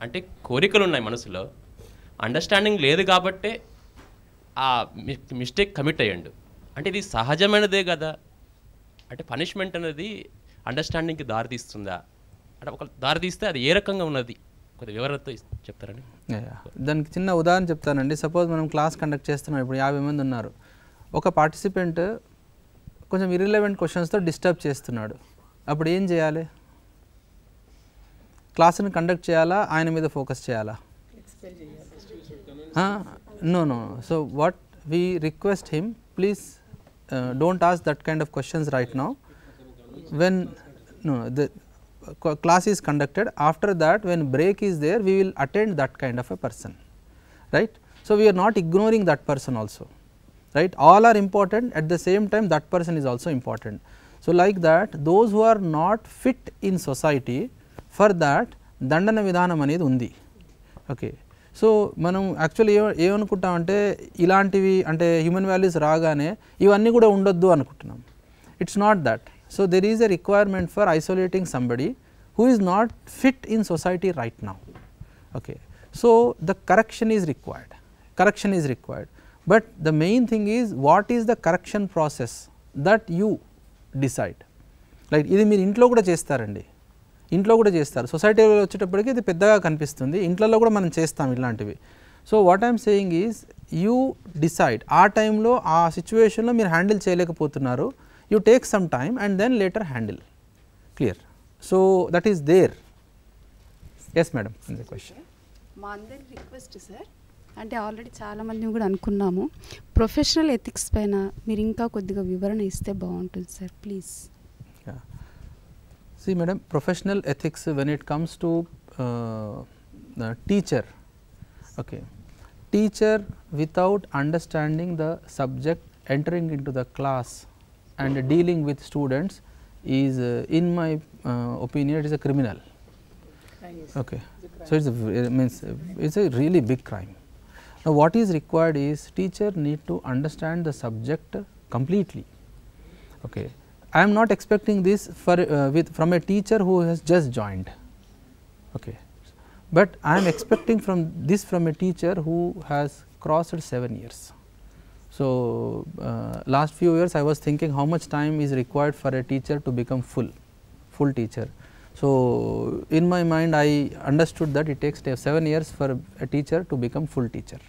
అంటే కోరికలు ఉన్నాయి మనసులో, అండర్స్టాండింగ్ లేదు కాబట్టే ఆ మిస్టేక్ కమిట్ అయ్యండు. అంటే ఇది సహజమైనదే కదా, అంటే పనిష్మెంట్ అనేది అండర్స్టాండింగ్కి దారితీస్తుందా? అంటే ఒక దారితీస్తే అది ఏ రకంగా ఉన్నది కొద్ది వివరణతో చెప్తారండి. దానికి చిన్న ఉదాహరణ చెప్తానండి. సపోజ్ మనం క్లాస్ కండక్ట్ చేస్తున్నాం, ఇప్పుడు 50 మంది ఉన్నారు. ఒక పార్టిసిపెంట్ కొంచెం ఇర్రిలవెంట్ క్వశ్చన్స్తో డిస్టర్బ్ చేస్తున్నాడు, అప్పుడు ఏం చేయాలి? క్లాస్ని కండక్ట్ చేయాలా, ఆయన మీద ఫోకస్ చేయాలా? No. So, what we request him, please don't ask that kind of questions right now. When the class is conducted, after that when break is there, we will attend that kind of a person, right? So, we are not ignoring that person also, right? All are important, at the same time that person is also important. So, like that those who are not fit in society, for that dandana vidhanam anedi undi. Okay. So మనం actually ఏమనుకుంటామంటే ఇలాంటివి అంటే human values రాగానే ఇవన్నీ కూడా ఉండొద్దు అనుకుంటున్నాం. It's not that. So there is a requirement for isolating somebody who is not fit in society right now. Okay, so the correction is required. But the main thing is what is the correction process that you decide. Like ఇది మీరు ఇంట్లో కూడా చేస్తారండి, ఇంట్లో కూడా చేస్తారు. సొసైటీలో వచ్చేటప్పటికి ఇది పెద్దగా కనిపిస్తుంది, ఇంట్లో కూడా మనం చేస్తాం ఇలాంటివి. So what I'm saying is you decide. ఆ టైంలో ఆ సిచ్యువేషన్లో మీరు హ్యాండిల్ చేయలేకపోతున్నారు, you take some time and then later handle. Clear? So that is there. Yes madam, the question. మా అందరి రిక్వెస్ట్ సార్, అంటే ఆల్రెడీ చాలామంది కూడా అనుకున్నాము, ప్రొఫెషనల్ ఎథిక్స్ పైన మీరు ఇంకా కొద్దిగా వివరణ ఇస్తే బాగుంటుంది sir, please. See madam, professional ethics when it comes to teacher, okay, teacher without understanding the subject, entering into the class and dealing with students is in my opinion it is a criminal. Okay, so it's a really big crime. Now what is required is teacher need to understand the subject completely. Okay, I am not expecting this from a teacher who has just joined, okay. But I am expecting from a teacher who has crossed 7 years. So, last few years I was thinking how much time is required for a teacher to become full teacher. So, in my mind I understood that it takes 7 years for a teacher to become full teacher.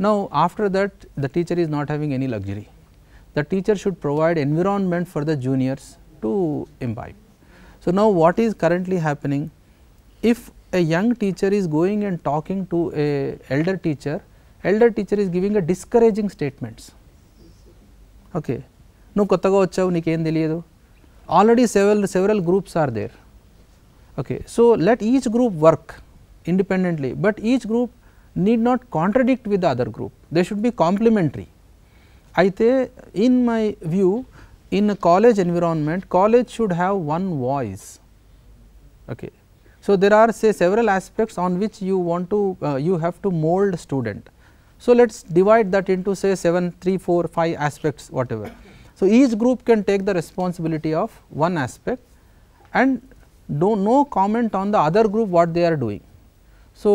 Now, after that the teacher is not having any luxury. The teacher should provide environment for the juniors to imbibe. So, now what is currently happening, if a young teacher is going and talking to a elder teacher is giving a discouraging statements. Okay. No kottaga vachavu neeku em teliyadu. Already several groups are there. Okay. So, let each group work independently, but each group need not contradict with the other group. They should be complementary. Aithe in my view, in a college environment, college should have one voice. Okay. So, there are say several aspects on which you want to you have to mold student. So, let us divide that into say 7, 3, 4, 5 aspects whatever. So, each group can take the responsibility of one aspect and no comment on the other group what they are doing. So,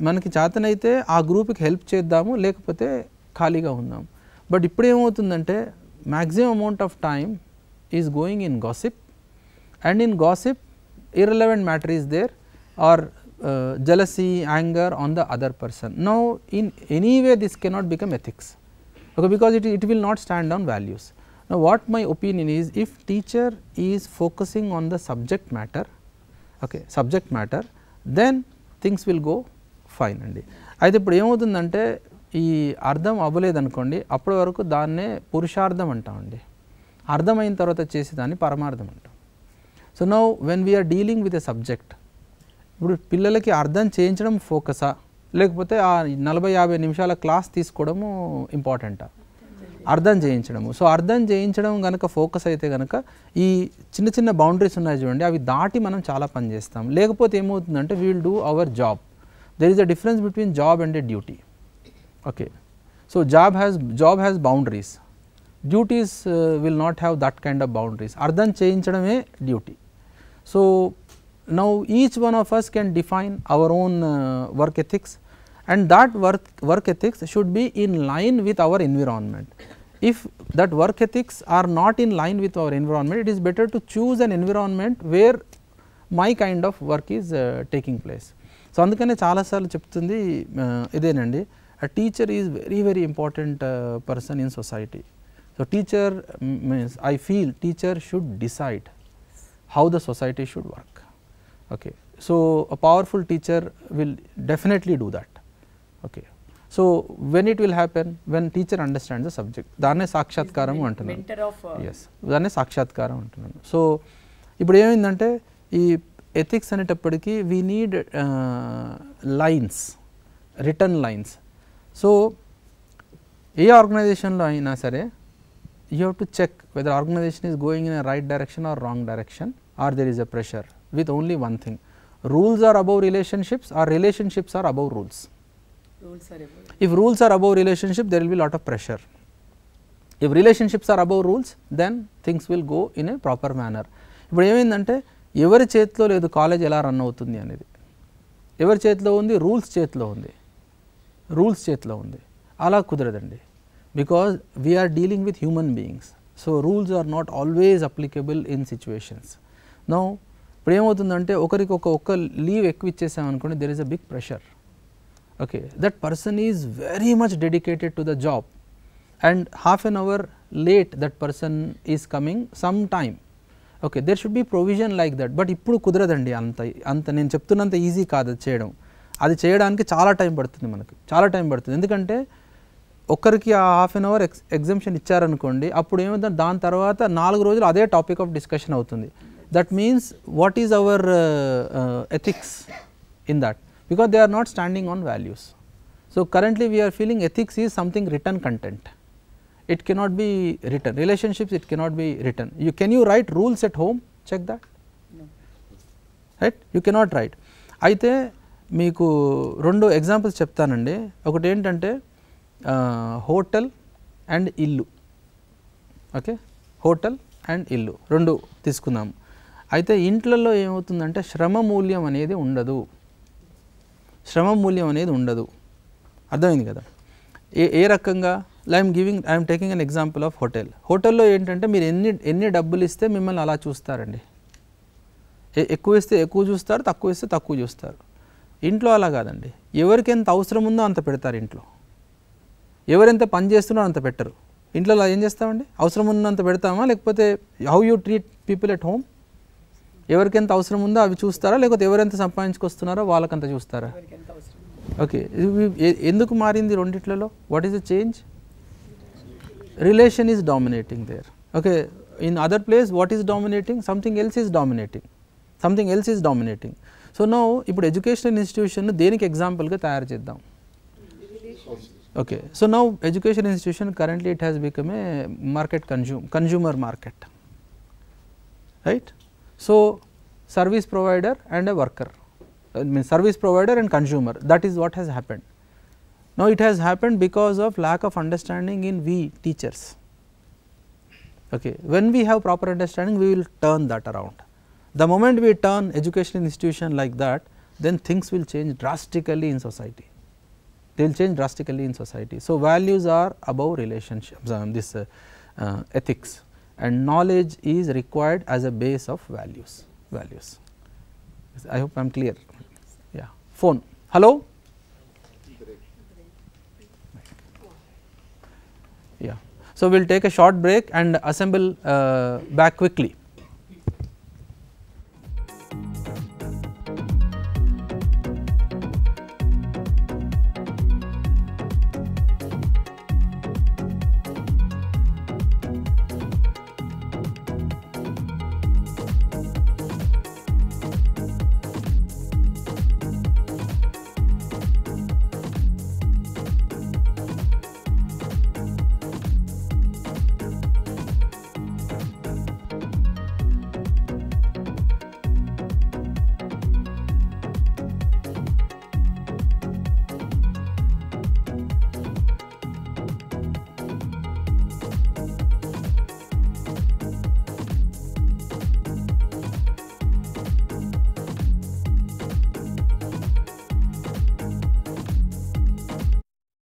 మనకి చేతనైతే ఆ గ్రూప్కి help చేద్దాము, లేకపోతే ఖాళీగా ఉందాం. But ఇప్పుడు ఏమవుతుందంటే maximum amount of time is going in gossip, and in gossip irrelevant matter is there, or jealousy, anger on the other person. Now, in any way this cannot become ethics, okay, because it will not stand on values. Now, what my opinion is, if teacher is focusing on the subject matter, okay, then things will go fine andi. అయితే ఇప్పుడు ఏమవుతుందంటే ఈ అర్థం అవ్వలేదు అనుకోండి, అప్పటి వరకు దాన్నే పురుషార్థం అంటామండి. అర్థమైన తర్వాత చేసేదాన్ని పరమార్థం అంటాం. So, now when we are dealing with a subject, ఇప్పుడు పిల్లలకి అర్థం చేయించడం ఫోకసా, లేకపోతే ఆ 40-50 నిమిషాల క్లాస్ తీసుకోవడము ఇంపార్టెంటా? అర్థం చేయించడము. సో, అర్థం చేయించడం కనుక ఫోకస్ అయితే కనుక ఈ చిన్న బౌండరీస్ ఉన్నాయి చూడండి, అవి దాటి మనం చాలా పని చేస్తాం. లేకపోతే ఏమవుతుందంటే we will do our job. There is a difference between job and a duty. Okay. So, job has boundaries. Duties will not have that kind of boundaries. అర్థం చేయించడమే duty. So, now each one of us can define our own work ethics, and that work ethics should be in line with our environment. If that work ethics are not in line with our environment, it is better to choose an environment where my kind of work is taking place. So, అందుకనే చాలాసార్లు చెప్తుంది ఇదేనండి, a teacher is very important person in society. So, teacher means I feel teacher should decide how the society should work. Okay. So, a powerful teacher will definitely do that. Okay. So, when it will happen, when teacher understands the subject, దాన్నే సాక్షాత్కారం అంటున్నాను. Yes, దాన్నే సాక్షాత్కారం అంటున్నాను. So, ఇప్పుడు ఏమైందంటే ఈ ethics అనేటప్పటికీ we need lines, written lines. So, ఏ ఆర్గనైజేషన్లో అయినా సరే you have to check whether organization is going in a right direction or wrong direction, or there is a pressure, with only one thing: rules are above relationships, or relationships are above rules. If rules are above relationship, there will be lot of pressure. If relationships are above rules, then things will go in a proper manner. ఇప్పుడు ఏమైందంటే ఎవరి చేతిలో లేదు college ఎలా run అవుతుంది అనేది, ఎవరి చేతిలో ఉంది, రూల్స్ చేతిలో ఉంది. అలా కుదరదండి, because we are dealing with human beings. So, rules are not always applicable in situations. Now, ఇప్పుడు ఏమవుతుందంటే ఒకరికి ఒక లీవ్ ఎక్కువ ఇచ్చేసాం అనుకోండి, there is a big pressure. Okay, that person is very much dedicated to the job, and half an hour late that person is coming sometime. Okay, there should be provision like that, but ఇప్పుడు కుదరదండి, అంత నేను చెప్తున్నంత easy కాదు అది చేయడానికి చాలా time పడుతుంది, మనకు చాలా టైం పడుతుంది. ఎందుకంటే ఒక్కరికి ఆ హాఫ్ అన్ అవర్ ఎగ్జామ్షన్ ఇచ్చారనుకోండి, అప్పుడు ఏమవుతుంది, దాని తర్వాత 4 రోజులు అదే టాపిక్ ఆఫ్ డిస్కషన్ అవుతుంది. That means what is our ethics in that, because they are not standing on values. So, currently we are feeling ethics is something written content, it cannot be written. Relationships, it cannot be written. Can you write rules at home? Check that. No. Right, you cannot write. అయితే మీకు 2 examples చెప్తానండి. ఒకటి ఏంటంటే hotel and ఇల్లు. Okay, hotel and ఇల్లు రెండు తీసుకుందాం. అయితే ఇంట్లలో ఏమవుతుందంటే శ్రమ మూల్యం అనేది ఉండదు, శ్రమ మూల్యం అనేది ఉండదు. అర్థమైంది కదా? ఏ రకంగా? I'm taking an example of hotel. హోటల్లో ఏంటంటే మీరు ఎన్ని డబ్బులు ఇస్తే మిమ్మల్ని అలా చూస్తారండి. ఎక్కువ ఇస్తే ఎక్కువ చూస్తారు, తక్కువ ఇస్తే తక్కువ చూస్తారు. ఇంట్లో అలా కాదండి. ఎవరికి ఎంత అవసరం ఉందో అంత పెడతారు ఇంట్లో. ఎవరెంత పని చేస్తున్నారో అంత పెట్టరు. ఇంట్లో అలా ఏం చేస్తామండి? అవసరం ఉన్నంత పెడతామా, లేకపోతే how you treat people at home? ఎవరికి ఎంత అవసరం ఉందో అవి చూస్తారా, లేకపోతే ఎవరెంత సంపాదించుకొస్తున్నారో వాళ్ళకంత చూస్తారా? ఓకే, ఎందుకు మారింది రెండిట్లలో? What is the change? Relation is dominating there. Okay, in other place what is dominating? Something else is dominating, something else is dominating. So no ఇప్పుడు ఎడ్యుకేషనల్ ఇన్స్టిట్యూషన్ దేనికి ఎగ్జాంపుల్గా తయారు చేద్దాం? Okay, so now education institution currently it has become a market consumer market, right? So service provider and a worker, service provider and consumer, that is what has happened. Now it has happened because of lack of understanding in we teachers. Okay, when we have proper understanding we will turn that around. The moment we turn education institution like that, then things will change drastically in society. They will change drastically in society. So values are above relationships, ethics, and knowledge is required as a base of values. I hope I am clear. Yeah. Phone. Hello. Yeah. So we will take a short break and assemble back quickly.